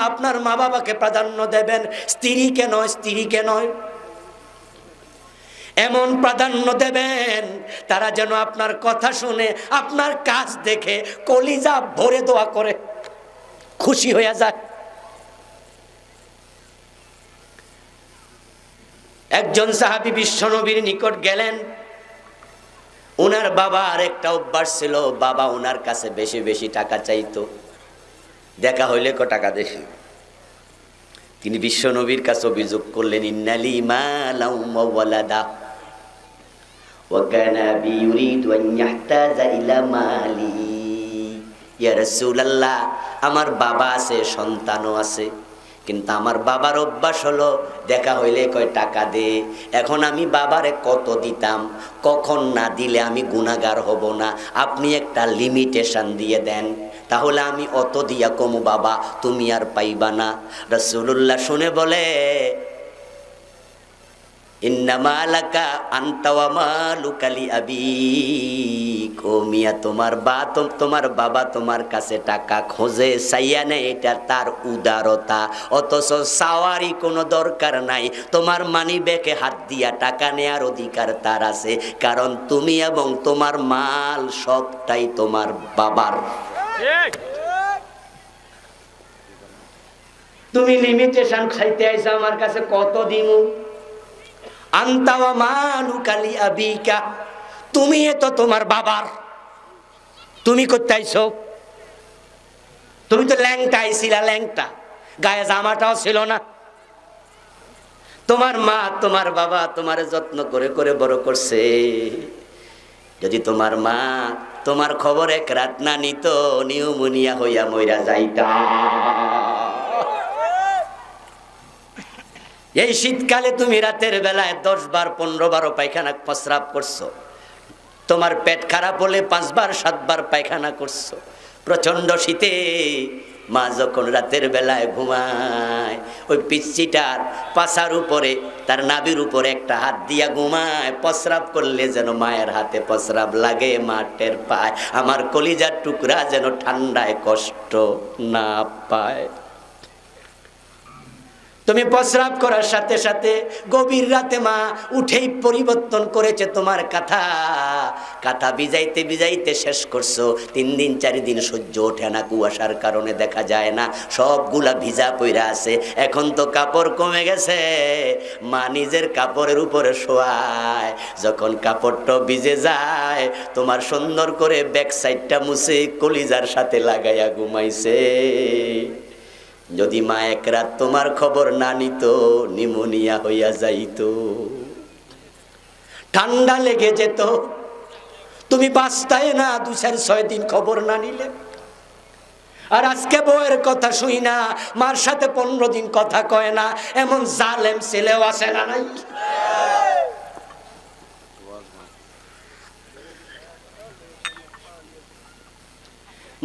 আপনার মা বাবাকে প্রাধান্য দেবেন, স্ত্রীকে নয়, স্ত্রীকে নয়। এমন প্রাধান্য দেবেন তারা যেন আপনার কথা শুনে, আপনার কাজ দেখে কলিজা ভরে দোয়া করে, খুশি হয়ে যায়। একজন সাহাবী বিশ্বনবীর নিকট গেলেন। ওনার বাবার একটা অভ্যাস ছিল, বাবা ওনার কাছে বেশি বেশি টাকা চাইতো, দেখা হইলে টাকা দেশে। তিনি বিশ্বনবীর কাছে অভিযোগ করলেন, ইন্নালি মালাউ ওয়ালাদা ওয়া কানা বি ইউরিদু আন ইয়াহতাজা ইলা মালি। ইয়া রাসূলুল্লাহ, আমার বাবা আছে, সন্তানও আছে, কিন্তু আমার বাবার অভ্যাস হলো দেখা হইলে কয় টাকা দে। এখন আমি বাবারে কত দিতাম, কখন না দিলে আমি গুনাহগার হব না, আপনি একটা লিমিটেশন দিয়ে দেন, তাহলে আমি অত দিয়া কমু বাবা, তুমি আর পাইবা না। রাসূলুল্লাহ শুনে বলে, ইন্নামা লাকা আনতা ওয়া মালুকা লিআবিক। ও মিয়া, তোমার বাবা তোমার কাছে টাকা খোঁজে, চাইয়া নেই, এটা তার উদারতা। অথচ চাওয়ারই কোনো দরকার নাই, তোমার মানি ব্যাগে হাত দিয়া টাকা নেয়ার অধিকার তার আছে, কারণ তুমি এবং তোমার মাল সবটাই তোমার বাবার। তুমি লিমিটেশন খাইতে আইছো, আমার কাছে কত দিমু? আনতা ওয়া মালুকা লিআবিকা, তুমি তো তোমার বাবার, তুমি করতে আইছো? তুমি তো ল্যাংটা আইছিলা, ল্যাংটা, গায়ে জামাটাও ছিল না। তোমার মা তোমার বাবা তোমার যত্ন করে করে বড় করছে। যদি তোমার মা তোমার খবর এক রাত না নিত, নিউমোনিয়া হইয়া মইরা যাইতা। এই শীতকালে তুমি রাতের বেলায় 10 বার 15 বারও পায়খানা প্রস্রাব করছো, তোমার পেট খারাপ হলে 5 বার 7 বার পায়খানা করছো। প্রচন্ড শীতে মা যখন রাতের বেলায় ঘুমায়, ওই পিচ্চিটার পাছার উপরে তার নাভির উপরে একটা হাত দিয়া ঘুমায়, প্রস্রাব করলে যেন মায়ের হাতে প্রস্রাব লাগে, মা টের পায়। আমার কলিজার টুকরা যেন ঠান্ডায় কষ্ট না পায়। তুমি প্রস্রাব করার সাথে সাথে গভীর রাতে মা উঠেই পরিবর্তন করেছে তোমার কাঁথা ভিজাইতে ভিজাইতে শেষ করছো। 3 দিন 4 দিন সহ্য ওঠে না, কুয়াশার কারণে দেখা যায় না, সবগুলা ভিজা পইরা আছে। এখন তো কাপড় কমে গেছে, মা নিজের কাপড়ের উপরে শোয়ায়। যখন কাপড়টা ভিজে যায়, তোমার সুন্দর করে ব্যাক সাইডটা মুছে কলিজার সাথে লাগাইয়া ঘুমাইছে। যদি মা এক রাত তোমার খবর না নিত, নিউমোনিয়া হইয়া যাইত, ঠান্ডা লেগে যেত, তুমি বাঁচতাই না 2-6 দিন খবর না নিলে। আর আজকে বউয়ের কথা শুই না, মার সাথে 15 দিন কথা কয় না, এমন জালেম ছেলেও আছে না নাই?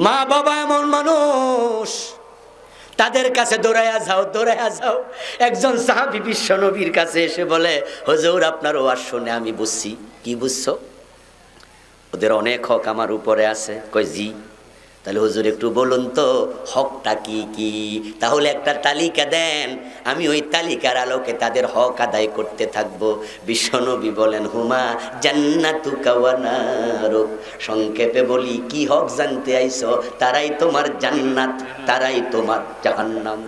মা বাবা এমন মানুষ, তাদের কাছে দৌড়াইয়া যাও। একজন সাহাবী বিশ্ব নবীর কাছে এসে বলে, হুজুর আপনার ওয়াজ শুনে আমি বুঝছি। কি বুঝছো? ওদের অনেক হক আমার উপরে আছে। কই জি। তাহলে হুজুর একটু বলুন তো হকটা কি কি? তাহলে একটা তালিকা দেন, আমি ওই তালিকার আলোকে তাদের হক আদায় করতে থাকবো। বিশ্বনবী বলেন, হুমা জান্নাতুকা ওয়া নারুক। সংক্ষেপে বলি, কি হক জানতে আইছো? তারাই তোমার জান্নাত, তারাই তোমার জাহান্নাম।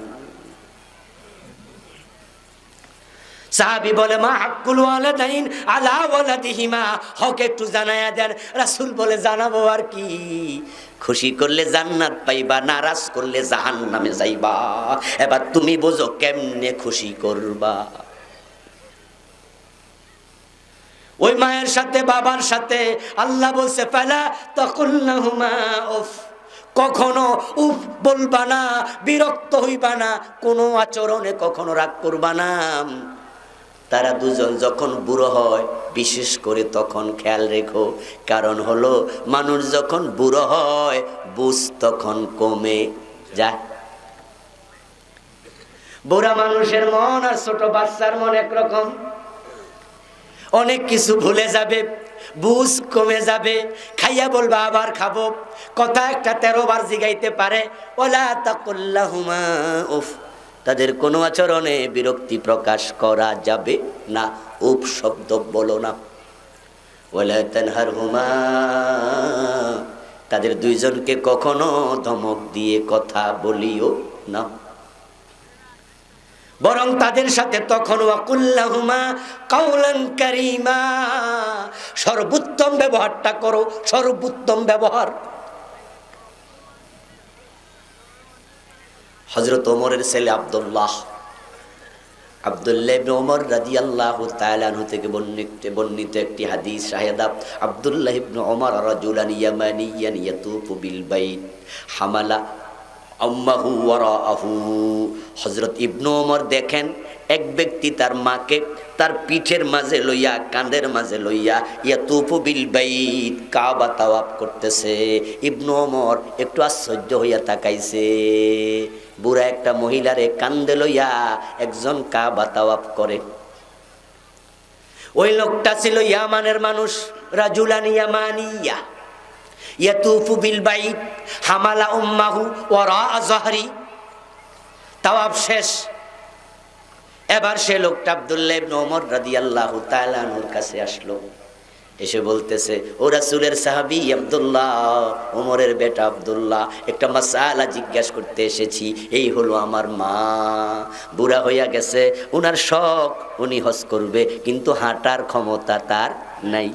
সাহাবী বলে, মা হাক্কুল ওয়ালিদাইন আলা ওয়ালাদিহিমা। হক একটু জানায়া দেন। রাসূল বলে, জানাবো আর কি? খুশি করলে জান্নাত পাইবা, নারাজ করলে জাহান্নামে যাইবা। এবার তুমি বোঝো কেমনে খুশি করবা। ওই মায়ের সাথে বাবার সাথে আল্লাহ বলছে, ফালা তাকুল্লাহুমা উফ। কখনো উফ বলবা না, বিরক্ত হইবা না, কোনো আচরণে কখনো রাগ করবা না। তারা দুজন যখন বুড়ো হয়, বিশেষ করে তখন খেয়াল রেখো, কারণ হলো মানুষ যখন বুড়ো হয় বুঝ তখন কমে যায়। বুড়া মানুষের মন আর ছোট বাচ্চার মন একরকম, অনেক কিছু ভুলে যাবে, বুঝ কমে যাবে। খাইয়া বলবা আবার খাবো, কথা একটা 13 বার জিগাইতে পারে। ওলা তাকুল্লাহুমা উফ। তাদের কোনো আচরণে বিরক্তি প্রকাশ করা যাবে না, উফ শব্দ বলো না। ওয়ালা তানহারহুমা। তাদের দুইজনকে কখনো ধমক দিয়ে কথা বলিও না, বরং তাদের সাথে তখন ওয়াকুল্লাহুমা কাওলান কারীমা। সর্বোত্তম ব্যবহারটা করো, সর্বোত্তম ব্যবহার। হযরত ওমরের ছেলে আব্দুল্লাহ ইবনে ওমর রাদিয়াল্লাহু তাআলা আনহু থেকে বর্ণিত একটি হাদিস, শাহেদা আব্দুল্লাহ ইবনে ওমর রাজুলান ইয়ামানিয়ান ইয়াতুফু বিল বাইত হামালা আম্মাহু ওয়ারাআহু। হযরত ইবনে ওমর দেখেন এক ব্যক্তি তার মাকে তার পিঠের মাঝে লইয়া, কাঁধের মাঝে লইয়া ইয়াতুফু বিল বাইত, কাবা তাওয়াফ করতেছে। ইবনে ওমর একটু আশ্চর্য হইয়া তাকাইছে। বুড়া একটা মহিলারে কাঁধে লইয়া একজন কাবা তাওয়াফ করে। ওই লোকটা ছিল ইয়ামানের মানুষ, রাজুলান ইয়ামানিয়া ইয়াতুফু বিল বাইত হামালা উম্মাহু ওয়ারা যাহরি। তাওয়াফ শেষ। এবার সে লোকটা আব্দুল্লাহ ইবনে ওমর রাদিয়াল্লাহু তাআলা আনহুর কাছে আসলো, এসে বলতেছে, ও রাসূলের সাহাবী আব্দুল্লাহ, ওমরের বেটা আব্দুল্লাহ, একটা মাসআলা জিজ্ঞাসা করতে এসেছি। এই হলো আমার মা, বুড়া হইয়া গেছে, উনার শখ উনি হজ করবে, কিন্তু হাঁটার ক্ষমতা তার নাই।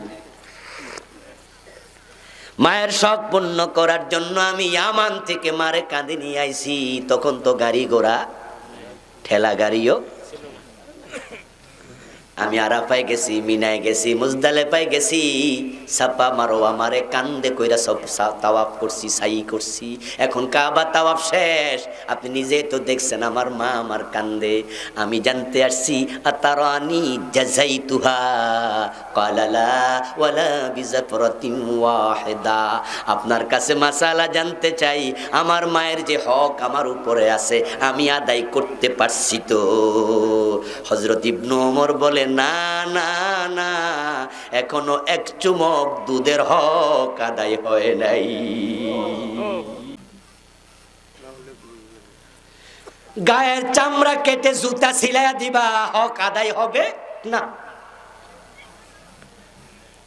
মায়ের শখ পূর্ণ করার জন্য আমি ইয়ামান থেকে মারে কাঁধে নিয়ে আইছি। তখন তো গাড়ি ঘোড়া, ঠেলা গাড়িও। আমি আরাফায় গেছি, মিনায় গেছি, মুজদালেফায় গেছি, সাফা মারোয়া মারে কান্দে কইরা সব তাওয়াফ করছি, সাই করছি। এখন কাবা তাওয়াফ শেষ, আপনি নিজেই তো দেখছেন আমার মা আমার কান্দে। আমি জানতে আসছি আতারানি জাযাইতুহা ক্বালা লা ওয়ালা বিজাফরাতিন ওয়াহিদা। আপনার কাছে মাসালা জানতে চাই, আমার মায়ের যে হক আমার উপরে আছে আমি আদায় করতে পারছি তো? হযরত ইবনে ওমর বলে, না না না, এখনো এক চুমুক দুধের হক আদায় হয় নাই। গায়ের চামড়া কেটে জুতা সিলাইয়া দিবা, হক আদায় হবে না।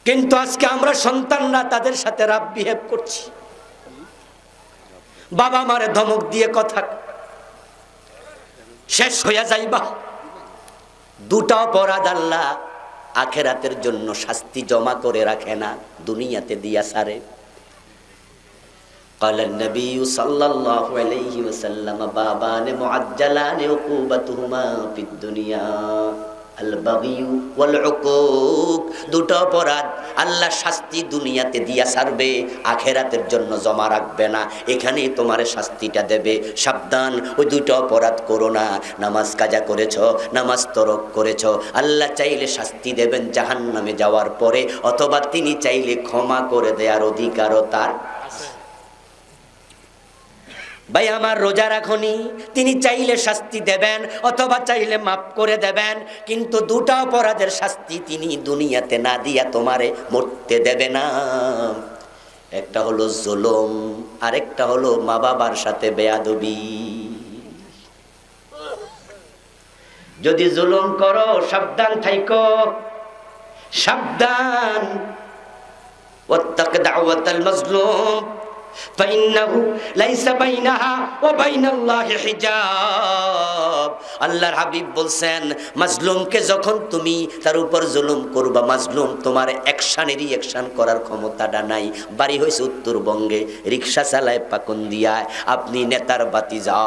কিন্তু আজকে আমরা সন্তানরা তাদের সাথে রাফ বিহেভ করছি। বাবা মারে ধমক দিয়ে কথা শেষ হইয়া যাইবা। দুটা অপরাধ আল্লাহ আখেরাতের জন্য শাস্তি জমা করে রাখে না, দুনিয়াতে দিয়া সারে। قال النبي صلى الله عليه وسلم بابان معجلان عقوبتهما في الدنيا البغي والعقوق। দুটো অপরাধ আল্লাহ শাস্তি দুনিয়াতে দিয়া ছাড়বে, আখেরাতের জন্য জমা রাখবে না। এখানেই তোমার শাস্তিটা দেবে। সাবধান, ওই দুটো অপরাধ করো না। নামাজ কাজা করেছো, নামাজ তরক করেছো, আল্লাহ চাইলে শাস্তি দেবেন জাহান্নামে যাওয়ার পরে, অথবা তিনি চাইলে ক্ষমা করে দেওয়ার অধিকারও তার। ভাই আমার রোজা রাখনি, তিনি চাইলে শাস্তি দেবেন অথবা চাইলে মাফ করে দেবেন, কিন্তু দুটা অপরাধের শাস্তি তিনি দুনিয়াতে না দিয়া তোমারে মরতে দেবে না। একটা হলো জুলুম, আরেকটা হলো মা বাবার সাথে বেয়াদবি। যদি জুলুম করো সাবধান থাইকো, সাবধান। ওয়াত্তাক দাওয়াতাল মাজলুম ফাইন্নাহু লাইসা বাইনাহা ওয়া বাইনাল্লাহি হিজাব। আল্লাহর হাবিব বলছেন, মাজলুমকে যখন তুমি তার উপর জুলুম করবা, মাজলুম তোমার অ্যাকশনেরই অ্যাকশন করার ক্ষমতাটা নাই। বাড়ি হয়েছে উত্তরবঙ্গে, রিক্সা চালায় পাকুন্দিয়ায়, আপনি নেতার বাতি যা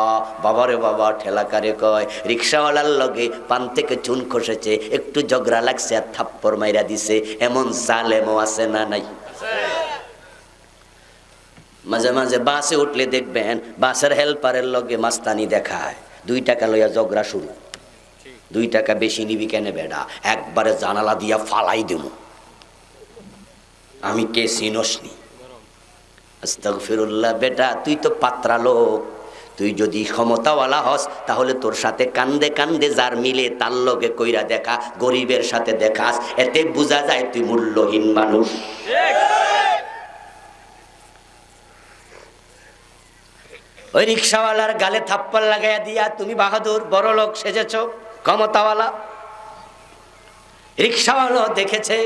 বাবারে বাবা ঠেলাকারে কয়, রিক্সাওয়ালার লগে পান থেকে চুন খসেছে, একটু ঝগড়া লাগছে আর থাপ্পড় মাইরা দিছে, এমন জালেমও আছে না নাই? মাঝে মাঝে বাসে উঠলে দেখবেন বাসের হেল্পারের লগে মাস্তানি দেখায়, 2 টাকা লইয়া ঝগড়া শুরু। 2 টাকা বেশি নিবি কেন বেডা, একবারে জানালা দিয়া ফালাই দেব, আমি কে চিনসনি। আস্তাগফিরুল্লাহ। বেটা তুই তো পাত্রা লোক, তুই যদি ক্ষমতাওয়ালা হস তাহলে তোর সাথে কান্দে কান্দে যার মিলে তার লগে কইরা দেখা, গরিবের সাথে দেখাস, এতে বোঝা যায় তুই মূল্যহীন মানুষ। ওই রিক্সাওয়ালার গালে থাপ্পড় লাগাইয়া দিয়া তুমি বাহাদুর বড় লোক সেজেছ, ক্ষমতাওয়ালা। রিক্সাওয়ালা দেখেছে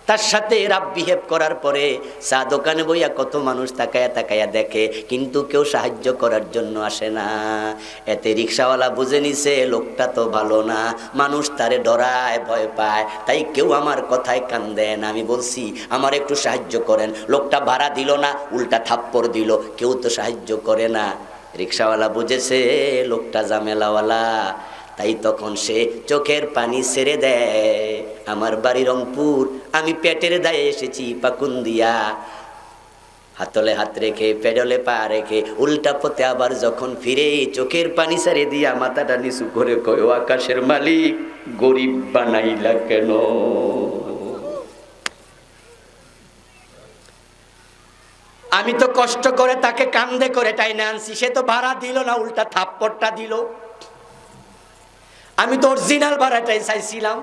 তার সাথে রাব বিহেভ করার পরে, চা দোকানে বইয়া কত মানুষ তাকায়া তাকায়া দেখে, কিন্তু কেউ সাহায্য করার জন্য আসে না। এতে রিক্সাওয়ালা বুঝে নিছে লোকটা তো ভালো না, মানুষ তারে ডরায় ভয় পায়, তাই কেউ আমার কথায় কান দেয় না। আমি বলছি আমার একটু সাহায্য করেন, লোকটা ভাড়া দিল না, উল্টা থাপ্পড় দিল, কেউ তো সাহায্য করে না। রিক্সাওয়ালা বুঝেছে লোকটা ঝামেলাওয়ালা, তাই তখন সে চোখের পানি ছেড়ে দেয়। আমার বাড়ি রংপুর, আমি পেটের দায়ে এসেছি পাকুন্দিয়া, হাতলে হাত রেখে পেডলে পা রেখে উল্টা পথে আবার যখন ফিরে চোখের পানি ছেড়ে দিয়া মাথাটা নিচু করে কয়, ও আকাশের মালিক গরিব বানাইলা কেন? আমি তো কষ্ট করে তাকে কান্দে করে টাইনে আনছি, সে তো ভাড়া দিল না, উল্টা থাপ্পড়টা দিল। আমি তো অরিজিনাল ভাড়াটাই চাইছিলাম,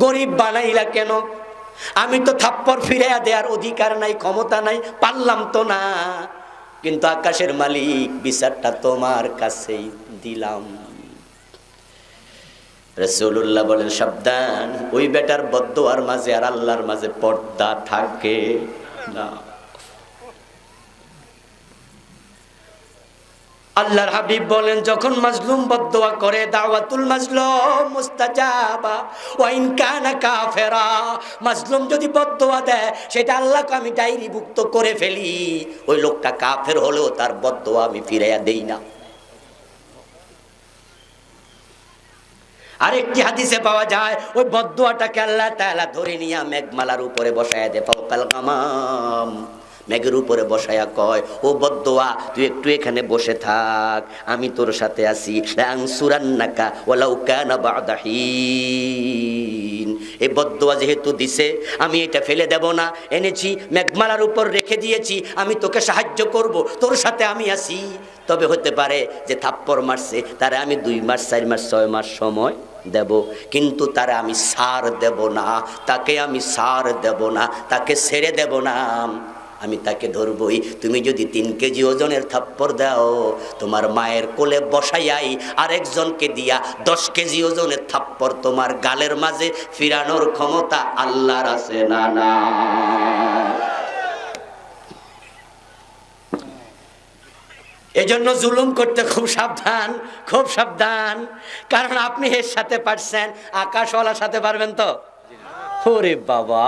গরিব বানাইলা কেন? আমি তো থাপ্পড় ফিরাইয়া দেওয়ার অধিকার নাই, ক্ষমতা নাই, পারলাম তো না, কিন্তু আকাশের মালিক বিচারটা তোমার কাছেই দিলাম। রাসূলুল্লাহ বলেন সাবধান, ওই বেটার বদদোয়ার মাঝে আর আল্লাহর মাঝে পর্দা থাকে না। আল্লাহর হাবিব বলেন যখন মাজলুম বদদোয়া করে, দাওয়াতুল মাজলুম মুস্তাজাবা ওয়া ইন কানা কাফেরা, মাজলুম যদি বদদোয়া দেয় সেটা আল্লাহকে আমি ডায়েরিভুক্ত করে ফেলি, ওই লোকটা কাফের হলেও তার বদদোয়া আমি ফিরাইয়া দেই না। আরেকটি হাদিসে পাওয়া যায় ওই বদদোয়াটাকে আল্লাহ তাআলা ধরে নিয়ে মেঘমালার উপরে বসায়া দেয়, ফাওকাল গামাম, মেঘের উপরে বসায়া কয়, ও বদদোয়া তুই একটু এখানে বসে থাক, আমি তোর সাথে আছি, লানসুরান্নাকা ওয়ালাউ কানা বা'দা হিন। এই বদদোয়া যেহেতু দিছে আমি এটা ফেলে দেব না, এনেছি মেঘমালার উপর রেখে দিয়েছি, আমি তোকে সাহায্য করব, তোর সাথে আমি আছি। তবে হতে পারে যে থাপ্পড় মারছে তারে আমি 2 মাস 4 মাস 6 মাস সময় দেব, কিন্তু তারা আমি সার দেব না, তাকে আমি সার দেব না, তাকে ছেড়ে দেব না, আমি তাকে ধরবই। তুমি যদি 3 কেজি ওজনের থাপ্পড় দাও, তোমার মায়ের কোলে বসাইয়াই আরেকজনকে দিয়া 10 কেজি ওজনের থাপ্পড় তোমার গালের মাঝে ফিরানোর ক্ষমতা আল্লাহর আছে না? না। এজন্য জুলুম করতে খুব সাবধান, খুব সাবধান, কারণ আপনি এর সাথে পারছেন, আকাশওয়ালার সাথে পারবেন তো? ওরে বাবা,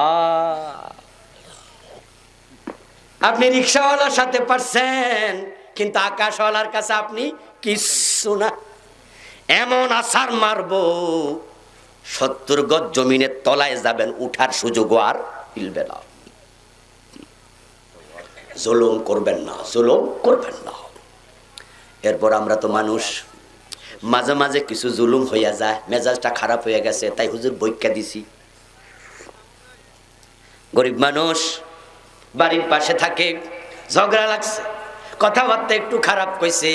আপনি রিক্সাওয়ালার সাথে পারছেন, কিন্তু আকাশওয়ালার কাছে আপনি কিচ্ছু না। এমন আছাড় মারবো 70 গজ জমিনের তলায় যাবেন, উঠার সুযোগ আর মিলবে না। জুলুম করবেন না, জুলুম করবেন না। এরপর আমরা তো মানুষ, মাঝে মাঝে কিছু জুলুম হইয়া যায়, মেজাজটা খারাপ হয়ে গেছে, তাই হুজুর বইক্কা দিছি। গরিব মানুষ বাড়ির পাশে থাকে, ঝগড়া লাগছে, কথাবার্তা একটু খারাপ কইছে,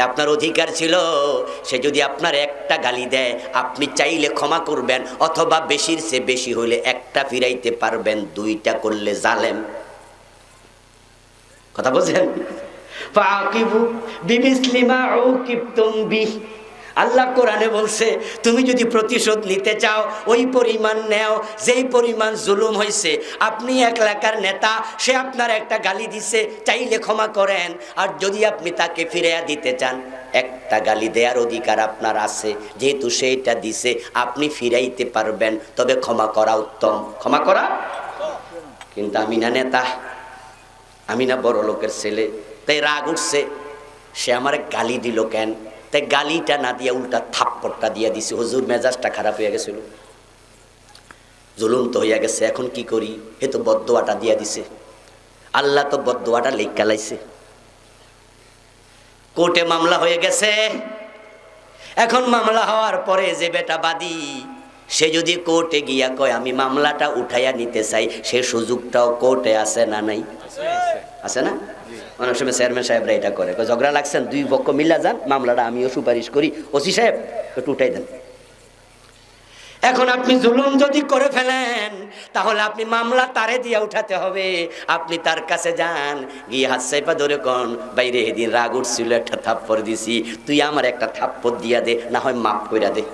আপনার অধিকার ছিল সে যদি আপনার একটা গালি দেয় আপনি চাইলে ক্ষমা করবেন, অথবা বেশির চেয়ে বেশি হলে একটা ফিরাইতে পারবেন, দুইটা করলে জালেম। কথা বলছেন? ফাকিবু বিমিসলি মা উকিবতুম বিহ। আল্লাহ কোরআনে বলছে তুমি যদি প্রতিশোধ নিতে চাও ওই পরিমাণ নেও যেই পরিমাণ জুলুম হয়েছে। আপনি এক এলাকার নেতা, সে আপনার একটা গালি দিছে, চাইলে ক্ষমা করেন। আর যদি আপনি তাকে ফিরিয়ে দিতে চান, একটা গালি দেওয়ার অধিকার আপনার আছে, যেহেতু সেইটা দিছে আপনি ফিরাইতে পারবেন, তবে ক্ষমা করা উত্তম। ক্ষমা করা। কিন্তু আমি না নেতা, আমি না বড় লোকের ছেলে, তাই রাগ উঠছে, সে আমার গালি দিল কেন, তাই গালিটা না দিয়ে উল্টা থাপ্পড়টা দিয়ে দিছে। হুজুর মেজাজটা খারাপ হয়ে গেছিল, জুলুম তো হইয়া গেছে, এখন কি করি? এ তো বদদোয়াটা দিয়া দিছে, আল্লাহ তো বদদোয়াটা লেখা লাইছে। কোর্টে মামলা হয়ে গেছে। এখন মামলা হওয়ার পরে যে বেটা বাদী, সে যদি কোর্টে গিয়া কয় আমি মামলাটা উঠাইয়া নিতে চাই, সে সুযোগটাও কোর্টে আছে না নাই? আছে না? অনেক সময় চেয়ারম্যান সাহেবরা এটা করে, ঝগড়া লাগছেন, দুই পক্ষ মিলা যান, মামলাটা আমিও সুপারিশ করি, ওসি সাহেব একটু উঠাই দেন। এখন আপনি জুলুম যদি করে ফেলেন তাহলে আপনি মামলা তারে দিয়া উঠাতে হবে। আপনি তার কাছে যান, গিয়ে হাত চাইপা ধরে কন, বাইরে এদিন রাগ উঠছিল, একটা থাপ্পড় দিছি, তুই আমার একটা থাপ্পড় দিয়া দে, না হয় মাফ কইরা দে।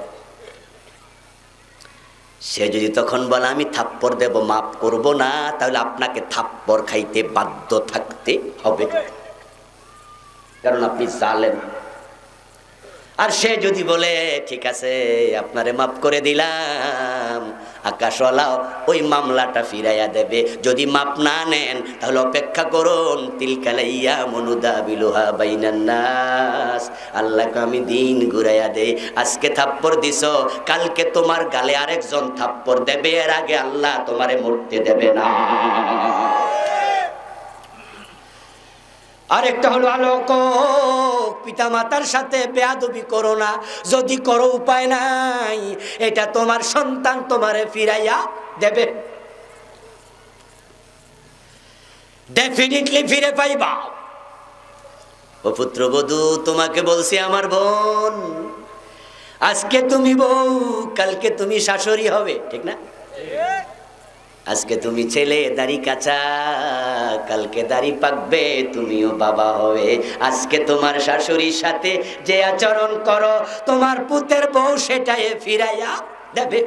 সে যদি তখন বলে আমি থাপ্পড় দেব, মাফ করব না, তাহলে আপনাকে থাপ্পড় খাইতে বাধ্য থাকতে হবে, কারণ আপনি জালেম। আর সে যদি বলে ঠিক আছে আপনারে মাফ করে দিলাম, আকাশওয়ালাও ওই মামলাটা ফিরাইয়া দেবে। যদি মাফ না নেন তাহলে অপেক্ষা করুন, তিলকালাইয়া মনুদাবিলুহা বাইনান নাস, আল্লাহকে আমি দিন ঘুরাইয়া দেই। আজকে থাপ্পড় দিছো, কালকে তোমার গালে আরেকজন থাপ্পড় দেবে, এর আগে আল্লাহ তোমারে মরতে দেবে না। আরেকটা হলো আলোক, পিতা মাতার সাথে বেয়াদবি করো না, যদি করো উপায় নাই, এটা তোমার সন্তান তোমারে ফিরাইয়া দেবে, ডেফিনিটলি ফিরে পাইবা। ও পুত্রবধূ, তোমাকে বলছি আমার বোন, আজকে তুমি বউ, কালকে তুমি শাশুড়ি হবে, ঠিক না? আজকে তুমি ছেলে, দাড়ি কাঁচা, কালকে দাড়ি পাকবে, তুমিও বাবা হবে। আজকে তোমার শাশুড়ির সাথে যে আচরণ করো, তোমার পুতের বউ সেটাই ফিরাইয়া দেবে।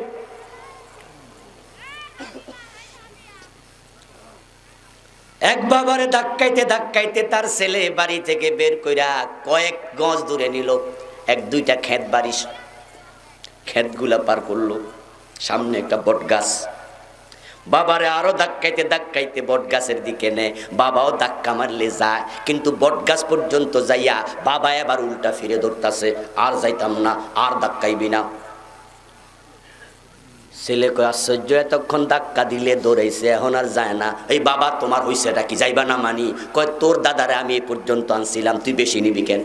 এক বাবারে ধাক্কাইতে ধাক্কাইতে তার ছেলে বাড়ি থেকে বের কইরা কয়েক গজ দূরে নিল, এক দুইটা ক্ষেত বাড়ি, ক্ষেতগুলা পার করলো, সামনে একটা বট গাছ, বাবারে আরো ধাক্কাইতে ধাক্কাইতে বট গাছের দিকে নেয়, বাবাও ধাক্কা মারলে যায়, কিন্তু বট গাছ পর্যন্ত যাইয়া বাবা এবার উল্টা ফিরে ধরতাছে, আর যাইতাম না, আর ধাক্কাইবি না। ছেলে কয় আশ্চর্য, এতক্ষণ ধাক্কা দিলে দৌড়াইছে, এখন আর যায় না। এই বাবা তোমার হইছেটা কি, যাইবা না মানি? কয় তোর দাদারে আমি এই পর্যন্ত আনছিলাম, তুই বেশি নিবি কেন?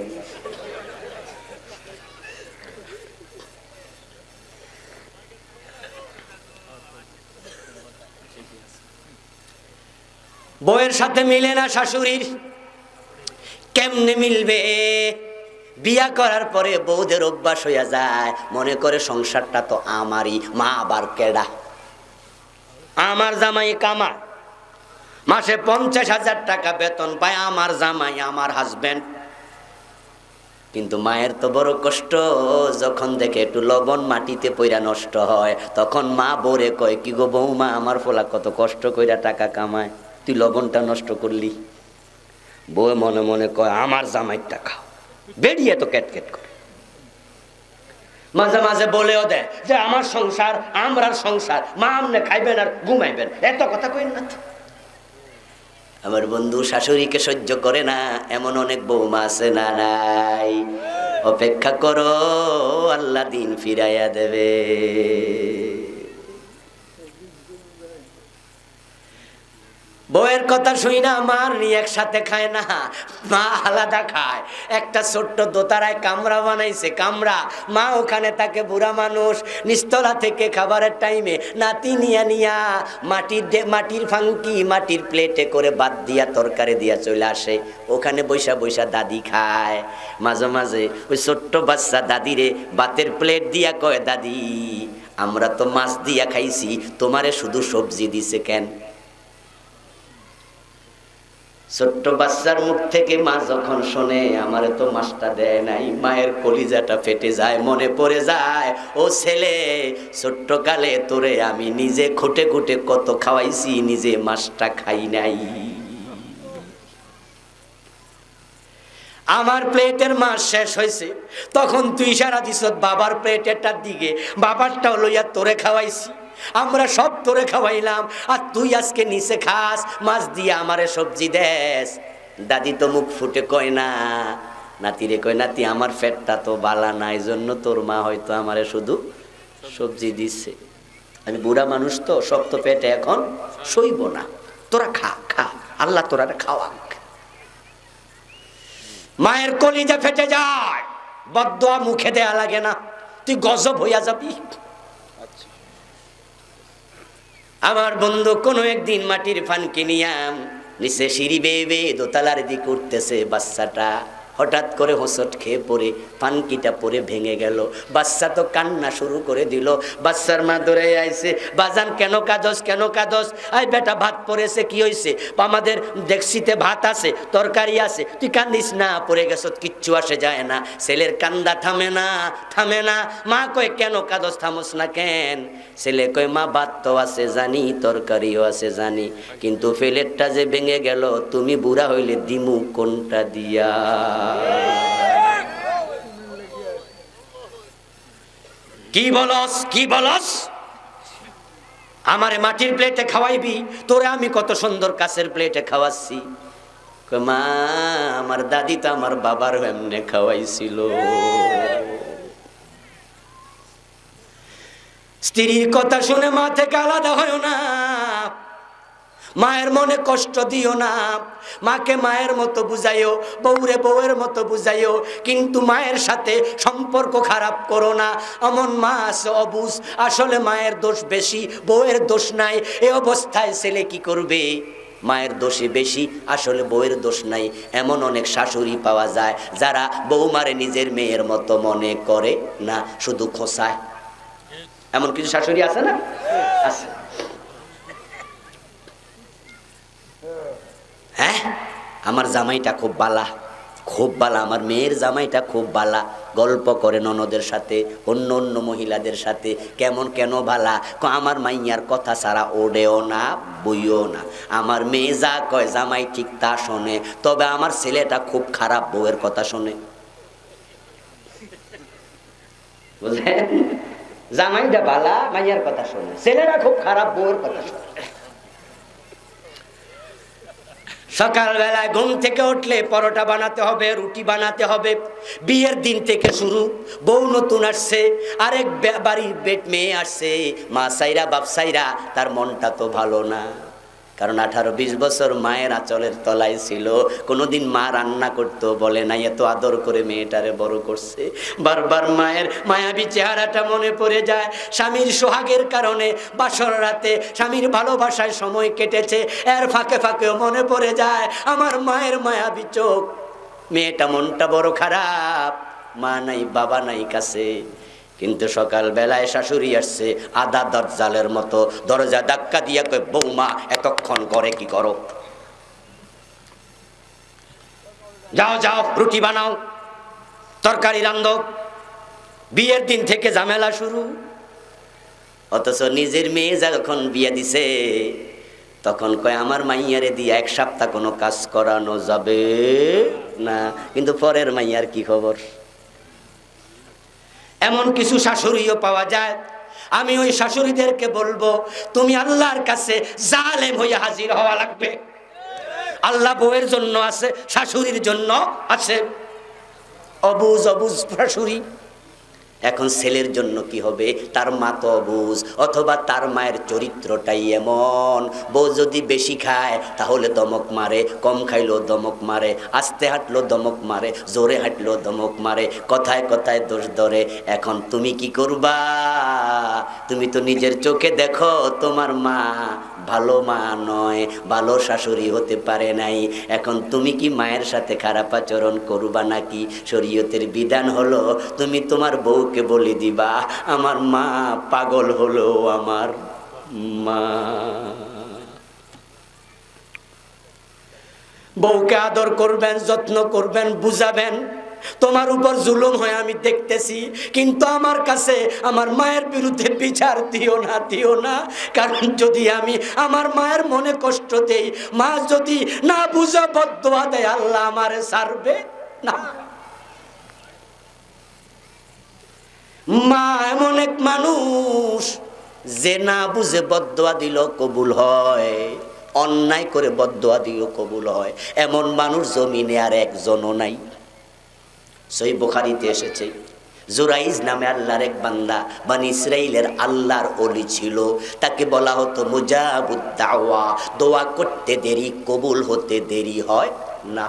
বউয়ের সাথে মিলে না শাশুড়ির, কেমনে মিলবে? বিয়া করার পরে বউদের অভ্যাস হইয়া যায়, মনে করে সংসারটা তো আমারই, মা আবার কেডা? আমার জামাই কামা, মাসে 50,000 টাকা বেতন পায়, আমার জামাই, আমার হাজবেন্ড। কিন্তু মায়ের তো বড় কষ্ট, যখন দেখে একটু লবণ মাটিতে পইরা নষ্ট হয়, তখন মা বউরে কয়, কি গো বৌমা, আমার ফোলা কত কষ্ট কইরা টাকা কামায়, তুই লবণটা নষ্ট করলি। বউ মনে মনে কয় আমার জামাইটা খাও, বেরিয়ে তো ক্যাটক্যাট করে। মাঝে মাঝে বলেও দেয় যে আমার সংসার, আমরার সংসার, মা আমনে খাইবেন আর ঘুমাইবেন, এত কথা কইন না তো। আমার বন্ধু শাশুড়িকে সহ্য করে না, এমন অনেক বৌমা আছে না নাই? অপেক্ষা করো, আল্লাহ দিন ফিরাইয়া দেবে। বউয়ের কথা শুই না মার নিয়ে একসাথে খায় না, মা আলাদা খায়। একটা ছোট্ট দোতারায় কামরা বানাইছে, কামরা। মা ওখানে তাকে, বুড়া মানুষ, নিস্তলা থেকে খাবারের টাইমে নাতি নিয়া নিয়া মাটির ফাঙ্কি, মাটির প্লেটে করে ভাত দিয়া তরকারি দিয়া চলে আসে। ওখানে বৈশা বৈশা দাদি খায়। মাঝে মাঝে ওই ছোট্ট বাচ্চা দাদিরে ভাতের প্লেট দিয়া কয়, দাদি আমরা তো মাছ দিয়া খাইছি, তোমারে শুধু সবজি দিছে কেন? ছোট্ট বাচ্চার মুখ থেকে মা যখন শোনে আমারে তো মাছটা দেয় নাই, মায়ের কলিজাটা ফেটে যায়, মনে পড়ে যায়, ও ছেলে ছোট্ট কালে তোরে আমি নিজে খুঁটে খুঁটে কত খাওয়াইছি, নিজে মাছটা খাই নাই। আমার প্লেটের মাছ শেষ হয়েছে, তখন তুই ইশারা দিস বাবার প্লেটেরটার দিকে, বাবারটাও লইয়া তোরে খাওয়াইছি, আমরা সব তোরে খাওয়াইলাম, আর তুই আজকে নিচে খাস, মাছ দিয়ে আমারে সবজি দেস। দাদি তো মুখ ফুটে কয় না, নাতিরে কয়, নাতি আমার পেটটা তো বালা না, এই জন্য তোর মা হয়তো আমারে শুধু সবজি দিচ্ছে। আমি বুড়া মানুষ তো, সব তো পেটে এখন সইব না, তোরা খা খা, আল্লাহ তোরা খাওয়াক। মায়ের কলিজা ফেটে যায়, বদদোয়া মুখে দেয়া লাগে না, তুই গজব হইয়া যাবি। আমার বন্ধু কোনো একদিন মাটির ফানকে নিয়াম নিচে সিঁড়ি বেয়ে বেয়ে দোতলার দিকে উঠতেছে, বাচ্চাটা হঠাৎ করে হোঁচট খেয়ে পড়ে ফানকিটা পরে ভেঙে গেল। বাচ্চা তো কান্না শুরু করে দিল। বাচ্চার মা ধরে আইছে, বাজান কেন কাঁদস, কেন কাঁদস? আই বেটা ভাত পড়েছে, কি হয়েছে? আমাদের ডেকচিতে ভাত আছে, তরকারি আছে, তুই কান্দিস না, পড়ে গেছ, কিচ্ছু আসে যায় না। ছেলের কান্দা থামে না, থামে না। মা কয় কেন কাঁদস, থামস না কেন? ছেলে কয়, মা ভাত তো আছে জানি, তরকারিও আছে জানি, কিন্তু প্লেটটা যে ভেঙে গেল, তুমি বুড়া হইলে দিমু কোনটা দিয়া? কি বলস, কি বলস? আমারে মাটির প্লেটে খাওয়াইবি? তোরে আমি কত সুন্দর কাচের প্লেটে খাওয়াচ্ছি। মা আমার দাদি তো আমার বাবার এমনে খাওয়াইছিল। স্ত্রীর কথা শুনে মা থেকে আলাদা হয় না, মায়ের মনে কষ্ট দিও না, মাকে মায়ের মতো বুঝাইও, বউরে বউয়ের মতো বুঝাইও, কিন্তু মায়ের সাথে সম্পর্ক খারাপ করো না। এমন মা আছে অবুঝ, আসলে মায়ের দোষ বেশি, বউয়ের দোষ নাই। এ অবস্থায় ছেলে কি করবে? মায়ের দোষে বেশি, আসলে বউয়ের দোষ নাই। এমন অনেক শাশুড়ি পাওয়া যায় যারা বৌমারে নিজের মেয়ের মতো মনে করে না, শুধু খোঁসায়। এমন কিছু শাশুড়ি আছে না? আছে। হ্যাঁ, আমার জামাইটা খুব বালা, খুব বালা, আমার মেয়ের জামাইটা খুব বালা। গল্প করে ননদের সাথে, অন্য অন্য মহিলাদের সাথে, কেমন কেন বালা? আমার মাইয়ার কথা ছাড়া ওড়েও না, বইও না। আমার মেয়ে যা কয় জামাই ঠিক তা শোনে, তবে আমার ছেলেটা খুব খারাপ, বউয়ের কথা শোনে। বুঝলেন? জামাইটা বালা, মাইয়ার কথা শোনে, ছেলেরা খুব খারাপ, বউয়ের কথা শোনে। সকালবেলায় ঘুম থেকে উঠলে পরোটা বানাতে হবে, রুটি বানাতে হবে। বিয়ের দিন থেকে শুরু, বউ নতুন আসছে, আরেক বাড়ির মেয়ে আসছে, মা সাইরা বাপ সাইরা, তার মনটা তো ভালো না। কারণ 18-20 বছর মায়ের আঁচলের তলায় ছিল, কোনোদিন মা রান্না করতো বলে নাই, এত আদর করে মেয়েটারে বড় করছে। বারবার মায়ের মায়াবী চেহারাটা মনে পড়ে যায়। স্বামীর সোহাগের কারণে বাসর রাতে স্বামীর ভালোবাসায় সময় কেটেছে, এর ফাঁকে ফাঁকেও মনে পড়ে যায় আমার মায়ের মায়াবী চোখ। মেয়েটা মনটা বড় খারাপ, মা নাই, বাবা নাই কাছে। কিন্তু সকাল বেলায় শাশুড়ি আসছে আদা দরজালের মতো, দরজা ধাক্কা দিয়া কয়, বৌমা এতক্ষণ করে কি করো? যাও যাও, রুটি বানাও, তরকারি রান্ধো। বিয়ের দিন থেকে ঝামেলা শুরু। অথচ নিজের মেয়ে যখন বিয়ে দিছে তখন কয়, আমার মাইয়ারে দিয়ে 1 সপ্তাহ কোনো কাজ করানো যাবে না। কিন্তু পরের মাইয়ার কি খবর? এমন কিছু শাশুড়িও পাওয়া যায়। আমি ওই শাশুড়িদেরকে বলবো, তুমি আল্লাহর কাছে জালেম হয়ে হাজির হওয়া লাগবে। আল্লাহ বউয়ের জন্য আছে, শাশুড়ির জন্য আছে। অবুজ অবুজ শাশুড়ি এখন ছেলের জন্য কি হবে, তার মা তো অবুঝ, অথবা তার মায়ের চরিত্রটাই এমন। বউ যদি বেশি খায় তাহলে দমক মারে, কম খাইলেও দমক মারে, আস্তে হাঁটলো দমক মারে, জোরে হাঁটলো দমক মারে, কথায় কথায় দোষ ধরে। এখন তুমি কি করবা? তুমি তো নিজের চোখে দেখো তোমার মা ভালো মা নয়, ভালো শাশুড়ি হতে পারে নাই। এখন তুমি কি মায়ের সাথে খারাপ আচরণ করবা নাকি? শরীয়তের বিধান হলো তুমি তোমার বউকে বলে দিবা, আমার মা পাগল হলো আমার মা। বউকে আদর করবেন, যত্ন করবেন, বুঝাবেন। তোমার উপর জুলুম হয় আমি দেখতেছি, কিন্তু আমার কাছে আমার মায়ের বিরুদ্ধে বিচার দিও না, দিও না। কারণ যদি আমি আমার মায়ের মনে কষ্ট দেই, মা যদি না বুঝা বদদোয়া দেয়, আল্লাহ আমারে ছাড়বে না। মা এমন এক মানুষ যে না বুঝে বদদোয়া দিল কবুল হয়, অন্যায় করে বদদোয়া দিও কবুল হয়। এমন মানুষ জমিনে আর একজনও নাই। সহিহ বুখারীতে এসেছে, জুরাইজ নামে আল্লাহর এক বান্দা, বনি ইসরাইলের আল্লাহর ওলি ছিল। তাকে বলা হতো মুজাবুদ দাওয়া, দোয়া করতে দেরি কবুল হতে দেরি হয় না।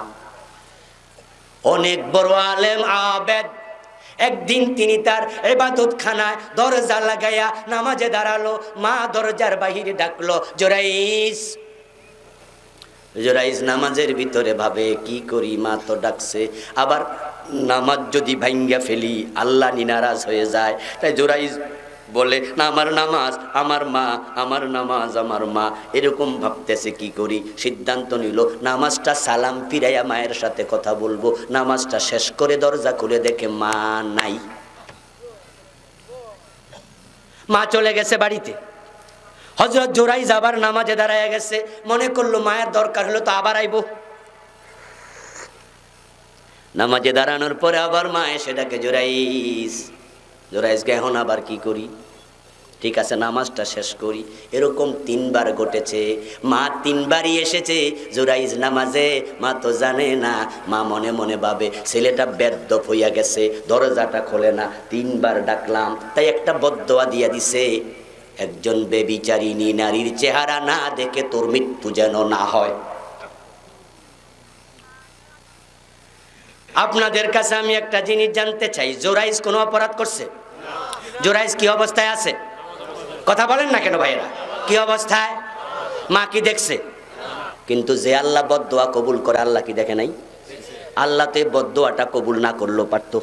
অনেক বড় আলেম আবেদ। একদিন তিনি তার ইবাদতখানায় দরজা লাগাইয়া নামাজে দাঁড়ালো। মা দরজার বাহিরে ডাকলো, জুরাইজ। জুরাইজ নামাজের ভিতরে ভাবে, কি করি, মা তো ডাকছে, আবার নামাজ যদি ভাঙ্গা ফেলি আল্লাহ নারাজ হয়ে যায়। তাই জুরাইজ বলে, না, আমার নামাজ আমার মা, আমার নামাজ আমার মা, এরকম ভাবতেছে। কি করি? সিদ্ধান্ত নিল নামাজটা সালাম ফিরাইয়া মায়ের সাথে কথা বলবো। নামাজটা শেষ করে দরজা খুলে দেখে মা নাই। মা চলে গেছে বাড়িতে। হযরত জুরাইজ আবার নামাজে দাঁড়ায় গেছে, মনে করলো মায়ের দরকার হলো তো আবার আইবো। নামাজে দাঁড়ানোর পরে আবার মা এসে ডাকে, জুরাইজ। জুরাইজকে এখন আবার কি করি? ঠিক আছে, নামাজটা শেষ করি। এরকম 3 বার ঘটেছে। মা 3 বারই এসেছে জুরাইজ নামাজে। মা তো জানে না, মা মনে মনে ভাবে ছেলেটা বেদ্যপ হইয়া গেছে, দরজাটা খোলে না। 3 বার ডাকলাম, তাই একটা বদদোয়া দিয়া দিছে, একজন বেবিচারিণী নারীর চেহারা না দেখে তোর মৃত্যু যেন না হয়। আপনাদের কাছে আমি একটা জিনিস জানতে চাই, জুরাইজ কোনো অপরাধ করছে? জুরাইজ কি অবস্থায় আছে? কথা বলেন না কেন ভাইরা? কি অবস্থায়? মা কি দেখছে? কিন্তু যে আল্লাহ বদদোয়া কবুল করে, আল্লাহ কি দেখে নাই? আল্লাহ তো বদদোয়াটা কবুল না করলেও পারতো,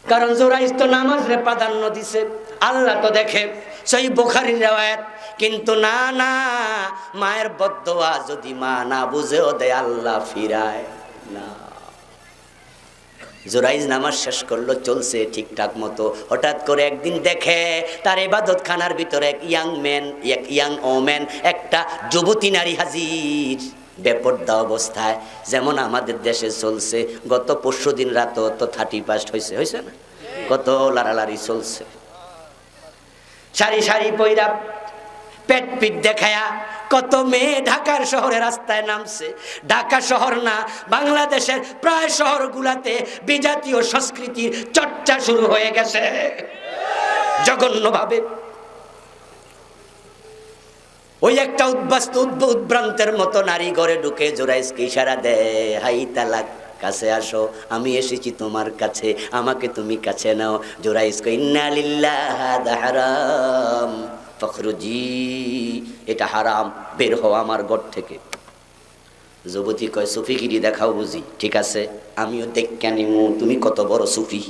কারণ জুরাইজ তো নামাজে প্রাধান্য দিছে। আল্লাহ তো দেখে। সহিহ বুখারীর riwayat। কিন্তু না না, মায়ের বদদোয়া যদি মা না বুঝেও দেয়, আল্লাহ ফিরায় না। জুরাইজ নামাজ শেষ করলো, চলছে ঠিকঠাক মতো। হঠাৎ করে একদিন দেখে তার ইবাদতখানার ভিতরে এক ইয়াং ওম্যান, একটা যুবতী নারী হাজির, বেপরদা অবস্থায়। যেমন আমাদের দেশে চলছে, গত পরশুদিন রাতও তো 31 হয়েছে না, কত লাড়ালাড়ি চলছে। সারি সারি পয়রা পেট পিট দেখায়া কত মেয়ে ঢাকার শহরে রাস্তায় নামছে। ঢাকা শহর না, বাংলাদেশের প্রায় শহরগুলাতে বিজাতীয় সংস্কৃতির চর্চা শুরু হয়ে গেছে জঘন্যভাবে। ওই একটা উদ্ভ্রান্তের মতো নারী ঘরে ঢুকে জুরাইজকে ইশারা দেয়, হাই তালাক, কাছে আসো, আমি এসেছি তোমার কাছে, আমাকে তুমি কাছে নাও। জুরাইজ কই, ইন্না লিল্লাহ, হাদা হারাম ফখরুজি, এটা হারাম, বের হও আমার ঘর থেকে। যুবতী কয়, সুফিগিরি দেখাও বুঝি? ঠিক আছে, আমিও দেখে নিমু তুমি কত বড় সুফি।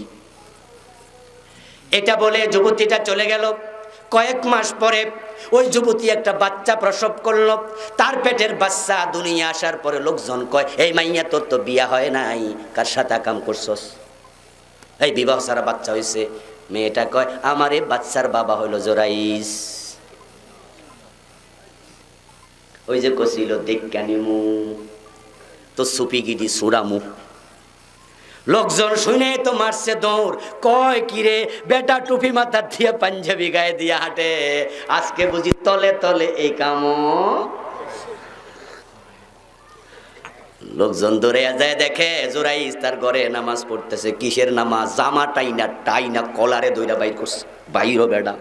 এটা বলে যুবতীটা চলে গেল। কয়েক মাস পরে ওই যুবতী একটা বাচ্চা প্রসব করলো। তার পেটের বাচ্চা দুনিয়া আসার পরে লোকজন কয়, এই মাইয়া তোর তো বিয়া হয় নাই, কার সাথে কাম করছস? এই বিবাহ ছাড়া বাচ্চা হয়েছে। মেয়েটা কয়, আমার এই বাচ্চার বাবা হইল জুরাইজ। ওই যে কছিল দেখানিমু তো সুপিগিরি সুরামু। লোকজন শুনে তো মারছে দৌড়। কয়, কিরে বেটা টুপি মাথা দিয়ে পাঞ্জাবি গায়ে দিয়ে হাঁটে, আজকে বুঝি তলে তলে এই কাম। লোকজন দৌড়ে যায়, দেখে জোরাইজ তার ঘরে নামাজ পড়তেছে। কিসের নামাজ? জামা টাইনা টাইনা কলারে দইরা বাইর করছে। বাইরও বেডা।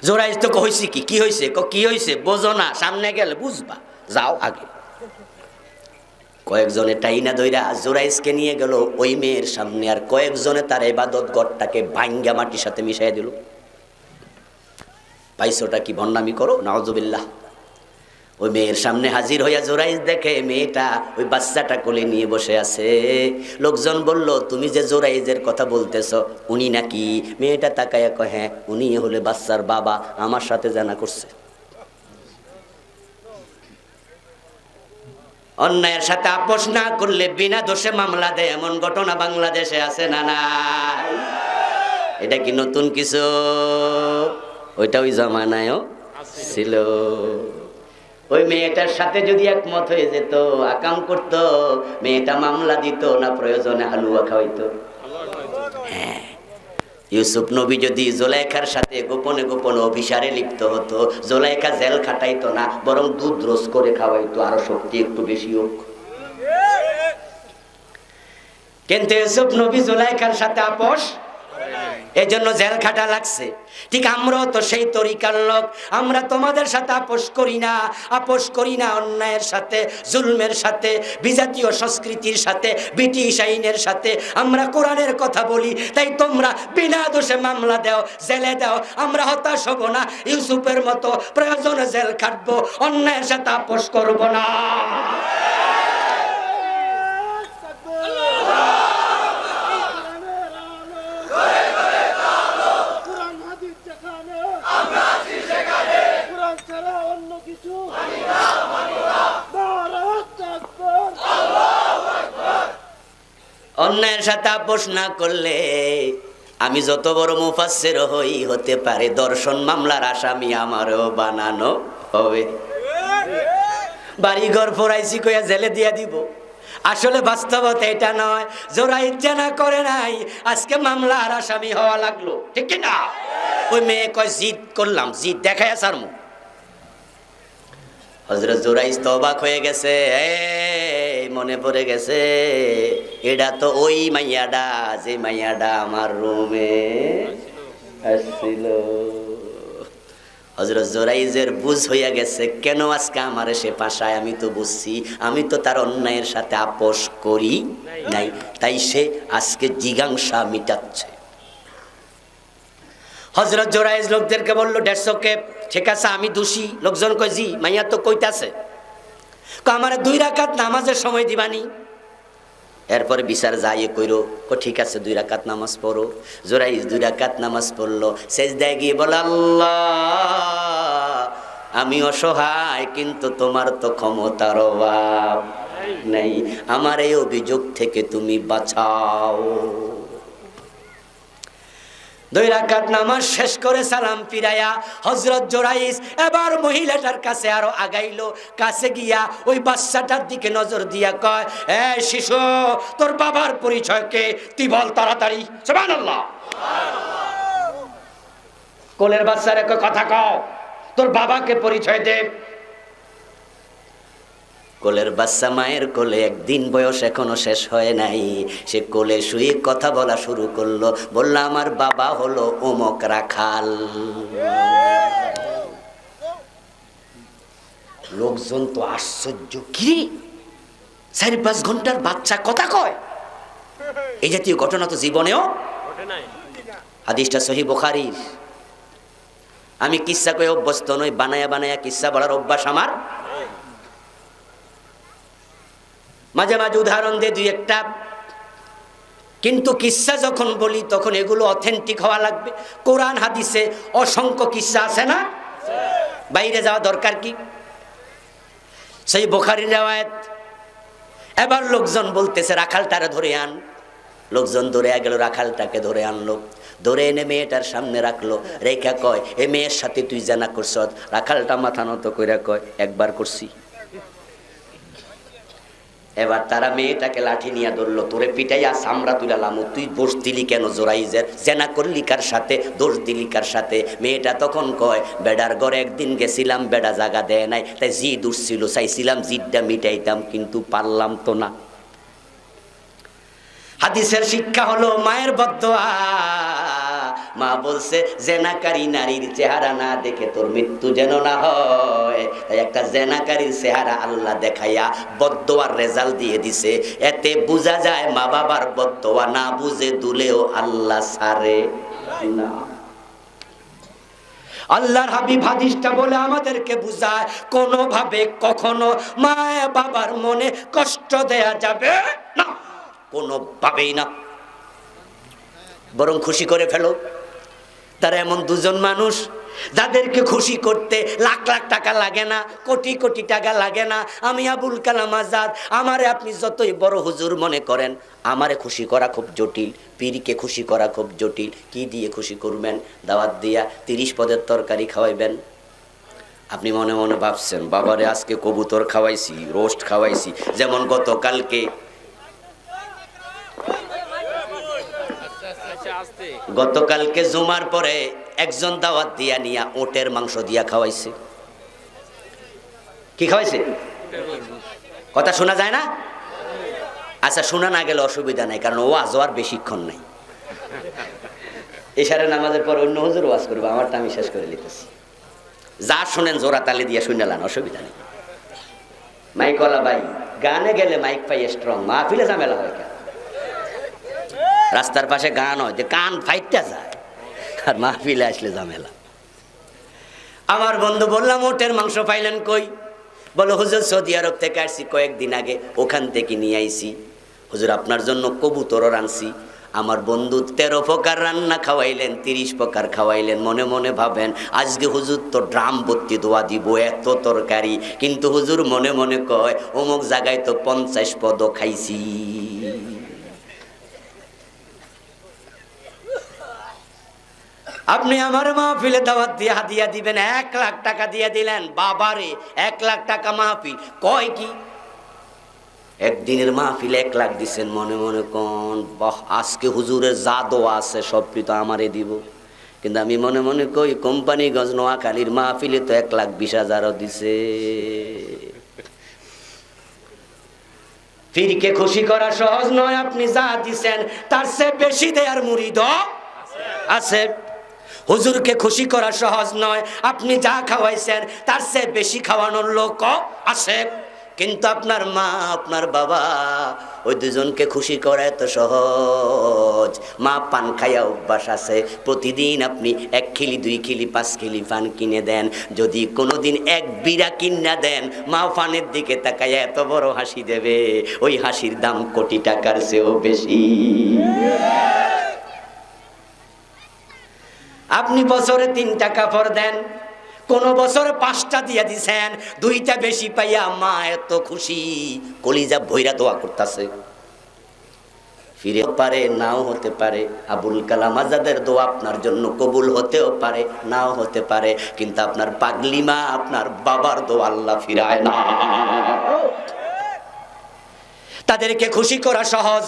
জোরাইজ তো কইছি কি হয়েছে? কি হয়েছে বোঝো না, সামনে গেলে বুঝবা, যাও আগে। কয়েকজনে টাইনা দইরা জোরাইজকে নিয়ে গেল ওই মেয়ের সামনে, আর কয়েকজনে তার ইবাদত ঘরটাকে ভাঙ্গা মাটির সাথে মিশাই দিল। পাইছোটা কি ভণ্ডামি করো, নাউজুবিল্লাহ। ওই মেয়ের সামনে হাজির হইয়া জোরাইজ দেখে মেয়েটা ওই বাচ্চাটা কোলে নিয়ে বসে আছে। লোকজন বলল, তুমি যে জোরাইজের কথা বলতেছ উনি নাকি? মেয়েটা তাকায়া কয়, হ্যাঁ উনি হলে বাচ্চার বাবা, আমার সাথে জানা করছে। অন্যায়ের সাথে আপোষ না করলে বিনা দোষে মামলা দেয়, এমন ঘটনা বাংলাদেশে আছে না নাই? এটা কি নতুন কিছু? ওইটা ওই জামানায়ও ছিল। ওই মেয়েটার সাথে যদি একমত হয়ে যেত, আকাম করত, মেয়েটা মামলা দিত না, প্রয়োজনে হালুয়া খাওয়াইতো। হ্যাঁ, ইউসুফ নবী যদি জোলাইখার সাথে গোপনে গোপনে অভিসারে লিপ্ত হতো, জোলাইখা জেল খাটাইতো না, বরং দুধ রোজ করে খাওয়াইতো, আরো শক্তি একটু বেশি হোক। কিন্তু ইউসুফ নবী জোলাইখার সাথে আপোষ, এই জন্য জেল খাটা লাগছে। ঠিক আমরাও তো সেই তরিকার লোক। আমরা তোমাদের সাথে আপোষ করি না অন্যায়ের সাথে, জুলমের সাথে, বিজাতীয় সংস্কৃতির সাথে, ব্রিটিশ আইনের সাথে। আমরা কোরআনের কথা বলি, তাই তোমরা বিনা দোষে মামলা দাও, জেলে দাও। আমরা হতাশ হব না, ইউসুফের মতো প্রয়োজনে জেল খাটবো, অন্যায়ের সাথে আপোষ করব না। অন্যায়ের সাথে আপোষ না করলে আমি যত বড় মুফাসসির হতে পারে, দর্শন মামলার আসামি আমারও বানানো হবে। বাড়িঘর ফোরাইছি কইয়া জেলে দিয়া দিব। আসলে বাস্তবতা এটা নয়। জোরাইজ জানা করে নাই, আজকে মামলার আসামি হওয়া লাগলো, ঠিক না? ওই মেয়ে কয় জিদ করলাম, জিদ দেখায় আসার মুখ। হযরত জোরাইজ তো অবাক হয়ে গেছে, মনে পড়ে গেছে, এটা তো ওই মাইয়াডা, যে মাইয়াডা আমার রুমে আসছিল। হযরত জোরাইজের বুঝ হইয়া গেছে, কেন আজকে আমার সে পাশায়? আমি তো বুঝছি, আমি তো তার অন্যায়ের সাথে আপোষ করি নাই, তাই সে আজকে জিজ্ঞাসা মিটাচ্ছে। হযরত জোরাইজ লোকদেরকে বলল, 150 কে ঠিক আছে, আমি দোষী। লোকজন কয়, জি। মাইয়া তো কইতাছে, আমার 2 রাকাত নামাজের সময় দিবানি। এরপরে বিচার যাইয়ে কইরো, ঠিক আছে 2 রাকাত নামাজ পড়ো। জোরাইজ 2 রাকাত নামাজ পড়লো, সেজদায় গিয়ে বলে, আল্লাহ আমি অসহায়, কিন্তু তোমার তো ক্ষমতার অভাব নেই, আমার এই অভিযোগ থেকে তুমি বাঁচাও। 2 রাকাত নামাজ শেষ করে সালাম ফিরাইয়া হযরত জোরাইজ এবার মহিলাটার কাছে আরো আগাইলো। কাছে গিয়া ওই বাচ্চাটার দিকে নজর দিয়া কয়, এই শিশু, তোর বাবার পরিচয় কে? তুই বল তাড়াতাড়ি। সুবহানাল্লাহ। কোলের বাচ্চারে কয়, কথা কও, তোর বাবাকে পরিচয় দে। কোলের বাচ্চা মায়ের কোলে, একদিন বয়স এখনো শেষ হয় নাই, সে কোলে শুয়ে কথা বলা শুরু করলো। বলল, আমার বাবা হলো অমুক রাখাল। লোকজন তো আশ্চর্য, কি 4-5 ঘন্টার বাচ্চা কথা কয়? এই জাতীয় ঘটনা তো জীবনেও ঘটে নাই। হাদিসটা সহিহ বুখারীর। আমি কিচ্ছা কয়ে অভ্যস্ত নই, বানায়া বানায়া কিচ্ছা বলার অভ্যাস আমার। মাঝে মাঝে উদাহরণ দিয়ে 2-1টা, কিন্তু কিচ্ছা যখন বলি তখন এগুলো অথেন্টিক হওয়া লাগবে। কোরআন হাদিসে অসংখ্য কিচ্ছা আছে না, বাইরে যাওয়া দরকার কি? সেই বুখারীর riwayat। এবার লোকজন বলতেছে, রাখালটারে ধরে আন। লোকজন ধরে গেল, রাখালটাকে ধরে আনলো। ধরে এনে মেয়েটার সামনে রাখলো, রেখা কয়, এ মেয়ের সাথে তুই জানা করছ? রাখালটা মাথা নত কইরা কয়, একবার করছি। এবার তারা মেয়েটাকে লাঠি নিয়ে ধরলো, তোরে পিটাইয়া সামরা তুলালাম, তুই দোষ দিলি কেন? জোরাইজের জেনা করলি কার সাথে, দোষ দিলি কার সাথে? মেয়েটা তখন কয়, বেডার ঘরে একদিন গেছিলাম, বেডা জায়গা দেয় নাই, তাই জিদ উঠছিল, চাইছিলাম জিদটা মিটাইতাম, কিন্তু পারলাম তো না। হাদিসের শিক্ষা হলো মায়ের বদদোয়া। মা বলছে জেনাকারী নারীর চেহারা না দেখে তোর মৃত্যু যেন না হয়। তাই একটা জেনাকারীর চেহারা আল্লাহ দেখাইয়া বদদোয়ার রেজাল্ট দিয়ে দিছে। এতে বোঝা যায় মা বাবার বদদোয়া না বুঝে দুলেও আল্লাহ ছাড়ে না। আল্লাহর হাবিব হাদিসটা বলে আমাদেরকে বুঝায়, কোনোভাবে কখনো মা বাবার মনে কষ্ট দেয়া যাবে না, কোনোভাবেই না, বরং খুশি করে ফেলো। তারা এমন দুজন মানুষ যাদেরকে খুশি করতে লাখ লাখ টাকা লাগে না, কোটি কোটি টাকা লাগে না। আমি আবুল কালাম আজাদ, আমারে আপনি যতই বড় হুজুর মনে করেন, আমারে খুশি করা খুব জটিল, পীরকে খুশি করা খুব জটিল। কি দিয়ে খুশি করবেন? দাওয়াত দিয়া 30 পদের তরকারি খাওয়াইবেন। আপনি মনে মনে ভাবছেন, বাবারে আজকে কবুতর খাওয়াইছি, রোস্ট খাওয়াইছি। যেমন গতকালকে জুমার পরে একজন দাওয়াত দিয়া নিয়া ওটের মাংস দিয়া খাওয়াইছে। কি খাওয়াইছে? কথা শোনা যায় না? আচ্ছা, শোনা না গেলে অসুবিধা নাই, কারণ ওয়াজ আর বেশিক্ষণ নাই। এশারে নামাজের পর অন্য হুজুর ওয়াজ করবো, আমারটা আমি শেষ করে লিখতেছি। যা শুনেন জোড়া তালে দিয়া শুনে লান, অসুবিধা নেই। মাইকওয়ালা ভাই, গানে গেলে মাইক পাই স্ট্রং, মাহফিলে ঝামেলা হয় কেন? রাস্তার পাশে গান হয় যে কান ফাইটটা যায়, আর মাহফিলে আসলে ঝামেলা। আমার বন্ধু বললাম, ওটের মাংস পাইলেন কই? বলো হুজুর সৌদি আরব থেকে আসছি কয়েকদিন আগে, ওখান থেকে নিয়ে আইছি। হুজুর আপনার জন্য কবুতরও রানছি। আমার বন্ধু 13 প্রকার রান্না খাওয়াইলেন, 30 প্রকার খাওয়াইলেন। মনে মনে ভাবেন আজকে হুজুর তো ড্রাম ভর্তি দোয়া দিব, এত তরকারি। কিন্তু হুজুর মনে মনে কয়, অমুক জায়গায় তো 50 পদও খাইছি। আপনি আমার মাহফিলে দাওয়াত দিয়ে হাদিয়া দিবেন, 1 লাখ টাকা দিয়ে দিলেন। বাবারে, 1 লাখ টাকা মাহফিল কয় কি? একদিনের মাহফিল 1 লাখ দিচ্ছেন। মনে মনে কোন বাহ, আজকে হুজুরের যা দোয়া আছে সব তো আমারে দিব। কিন্তু আমি মনে মনে কই, কোম্পানিগঞ্জ নোয়াখালীর মাহফিলে তো 1,20,000 দিছে। পীরকে খুশি করা সহজ নয়। আপনি যা দিচ্ছেন তার চেয়ে বেশি দেয়ার মুরিদ আছে। হুজুরকে খুশি করা সহজ নয়। আপনি যা খাওয়াইছেন তার চেয়ে বেশি খাওয়ানোর লোক আছে। কিন্তু আপনার মা, আপনার বাবা, ওই দুজনকে খুশি করা এত সহজ। মা পান খাইয়া অভ্যাস আছে, প্রতিদিন আপনি 1 খিলি 2 খিলি 5 খিলি পান কিনে দেন। যদি কোনোদিন 1 বিড়া কিনা দেন, মা পানের দিকে তাকাইয়া এত বড় হাসি দেবে, ওই হাসির দাম কোটি টাকার চেয়েও বেশি। আপনি বছরে 3টা কাপড় দেন, কোন বছরে 5টা দিয়ে দিছেন, 2টা বেশি পাইয়া মা এত খুশি, কলিজা ভৈরা দোয়া করতেছে। ফিরে পারে, নাও হতে পারে। আবুল কালাম আজাদের দোয়া আপনার জন্য কবুল হতেও পারে, নাও হতে পারে। কিন্তু আপনার পাগলি মা, আপনার বাবার দোয়া আল্লাহ ফিরায় না। তাদেরকে খুশি করা সহজ।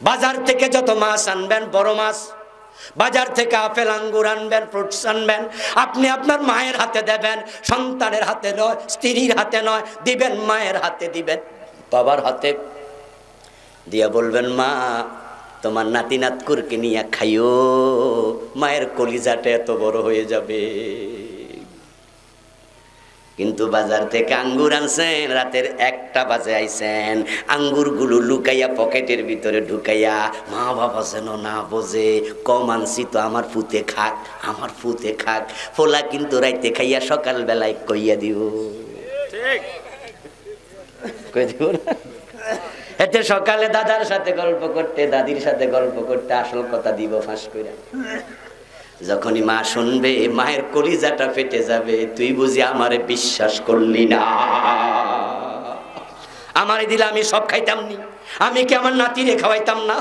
বাজার থেকে যত মাছ আনবেন, বড় মাছ, বাজার থেকে আপেল আঙ্গুর আনবেন, ফ্রুটস আনবেন, আপনি আপনার মায়ের হাতে দেবেন, সন্তানের হাতে নয়, স্ত্রীর হাতে নয়, দিবেন মায়ের হাতে, দিবেন বাবার হাতে। দিয়া বলবেন, মা তোমার নাতি নাতকুরকে নিয়ে খাইও, মায়ের কলিজাটা এত বড় হয়ে যাবে। কিন্তু বাজার থেকে আঙ্গুর আনছেন, রাতের 1টা বাজে আইছেন, আঙ্গুরগুলো লুকাইয়া পকেটের ভিতরে ঢুকাইয়া, মা বাবা যেন না বোঝে, কম আনছি তো আমার পুতে খাক, আমার পুতে খাক। ফোলা কিন্তু রাইতে খাইয়া সকালবেলায় কইয়া দিব, ঠিক কই দিব না? এতে সকালে দাদার সাথে গল্প করতে, দাদির সাথে গল্প করতে, আসল কথা দিব ফাঁস কইরা। যখনই মা শুনবে, মায়ের কলিজাটা ফেটে যাবে। তুই বুঝি আমারে বিশ্বাস করলি না? আমারে দিলে আমি সব খাইতাম নি? আমি কি আমার নাতিরে খাওয়াইতাম না?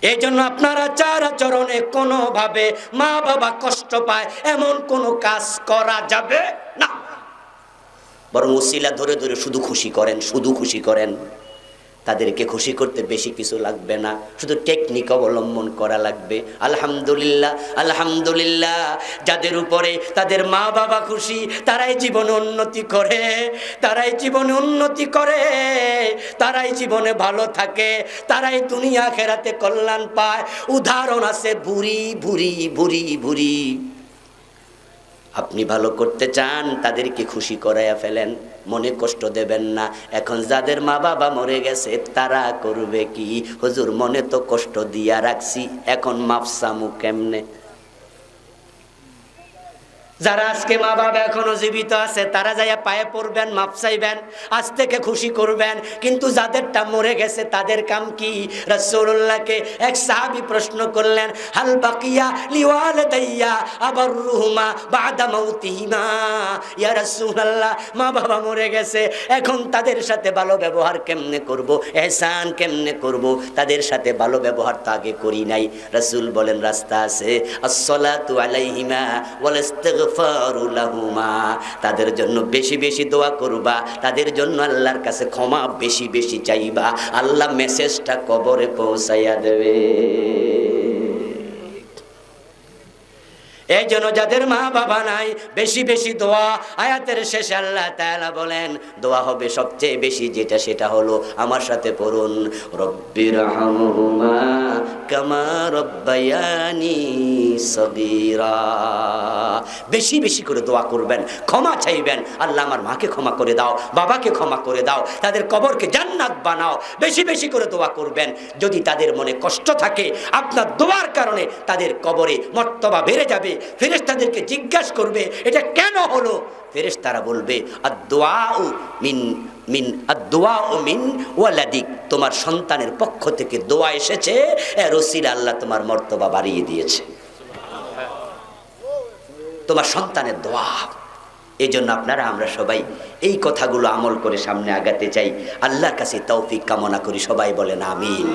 এই জন্য আপনার আচার আচরণে কোনোভাবে মা বাবা কষ্ট পায় এমন কোনো কাজ করা যাবে না। বরং উসিলা ধরে ধরে শুধু খুশি করেন, শুধু খুশি করেন। তাদেরকে খুশি করতে বেশি কিছু লাগবে না, শুধু টেকনিক অবলম্বন করা লাগবে। আলহামদুলিল্লাহ, আলহামদুলিল্লাহ, যাদের উপরে তাদের মা বাবা খুশি তারাই জীবনে উন্নতি করে, তারাই জীবনে উন্নতি করে, তারাই জীবনে ভালো থাকে, তারাই দুনিয়া আখিরাতে কল্যাণ পায়। উদাহরণ আছে বুড়ি বুড়ি বুড়ি বুড়ি। আপনি ভালো করতে চান, তাদেরকে খুশি করাইয়া ফেলেন, মনে কষ্ট দেবেন না। এখন যাদের মা বাবা মরে গেছে তারা করবে কি? হুজুর মনে তো কষ্ট দিয়া রাখছি, এখন মাপসামু কেমনে? যারা আজকে মা বাবা এখনো জীবিত আছে তারা যাইয়া পায়ে পড়বেন, মাপ চাইবেন, আজ থেকে খুশি করবেন। কিন্তু যাদেরটা মরে গেছে তাদের কাম কি? রাসূলুল্লাহকে এক সাহাবী প্রশ্ন করলেন, হাল বাকিয়া লিওয়ালিদাইয়া আবাররুহুমা বাদা মাউতিহিমা। ইয়া রাসূলুল্লাহ, মা বাবা মরে গেছে, এখন তাদের সাথে ভালো ব্যবহার কেমনে করব, ইহসান কেমনে করব? তাদের সাথে ভালো ব্যবহার তো আগে করি নাই। রাসূল বলেন রাস্তা আছে, আসসালাতু আলাইহিমা ওয়াল ইস্তিগফারু লাহুমা। তাদের জন্য বেশি বেশি দোয়া করবা, তাদের জন্য আল্লাহর কাছে ক্ষমা বেশি বেশি চাইবা, আল্লাহ মেসেজটা কবরে পৌঁছাইয়া দেবে। এই জন্য যাদের মা বাবা নাই বেশি বেশি দোয়া। আয়াতের শেষে আল্লাহ তাআলা বলেন দোয়া হবে সবচেয়ে বেশি যেটা, সেটা হলো আমার সাথে পড়ুন, রব্বিরহামহুমা কামা রব্বায়ানি সগীরা। বেশি বেশি করে দোয়া করবেন, ক্ষমা চাইবেন, আল্লাহ আমার মাকে ক্ষমা করে দাও, বাবাকে ক্ষমা করে দাও, তাদের কবরকে জান্নাত বানাও। বেশি বেশি করে দোয়া করবেন। যদি তাদের মনে কষ্ট থাকে, আপনার দোয়ার কারণে তাদের কবরে মর্তবা বেড়ে যাবে। ফেরেশতাদেরকে জিজ্ঞাসা করবে এটা কেন হলো? ফেরেশতারা বলবে আদ-দুআউ মিন ওয়ালাদিক, তোমার সন্তানের পক্ষ থেকে দোয়া এসেছে, এর ওসিলা আল্লাহ তোমার মর্তবা বাড়িয়ে দিয়েছে, তোমার সন্তানের দোয়া। এই জন্য আপনারা আমরা সবাই এই কথাগুলো আমল করে সামনে আগাতে চাই। আল্লাহর কাছে তৌফিক কামনা করি, সবাই বলেন আমিন।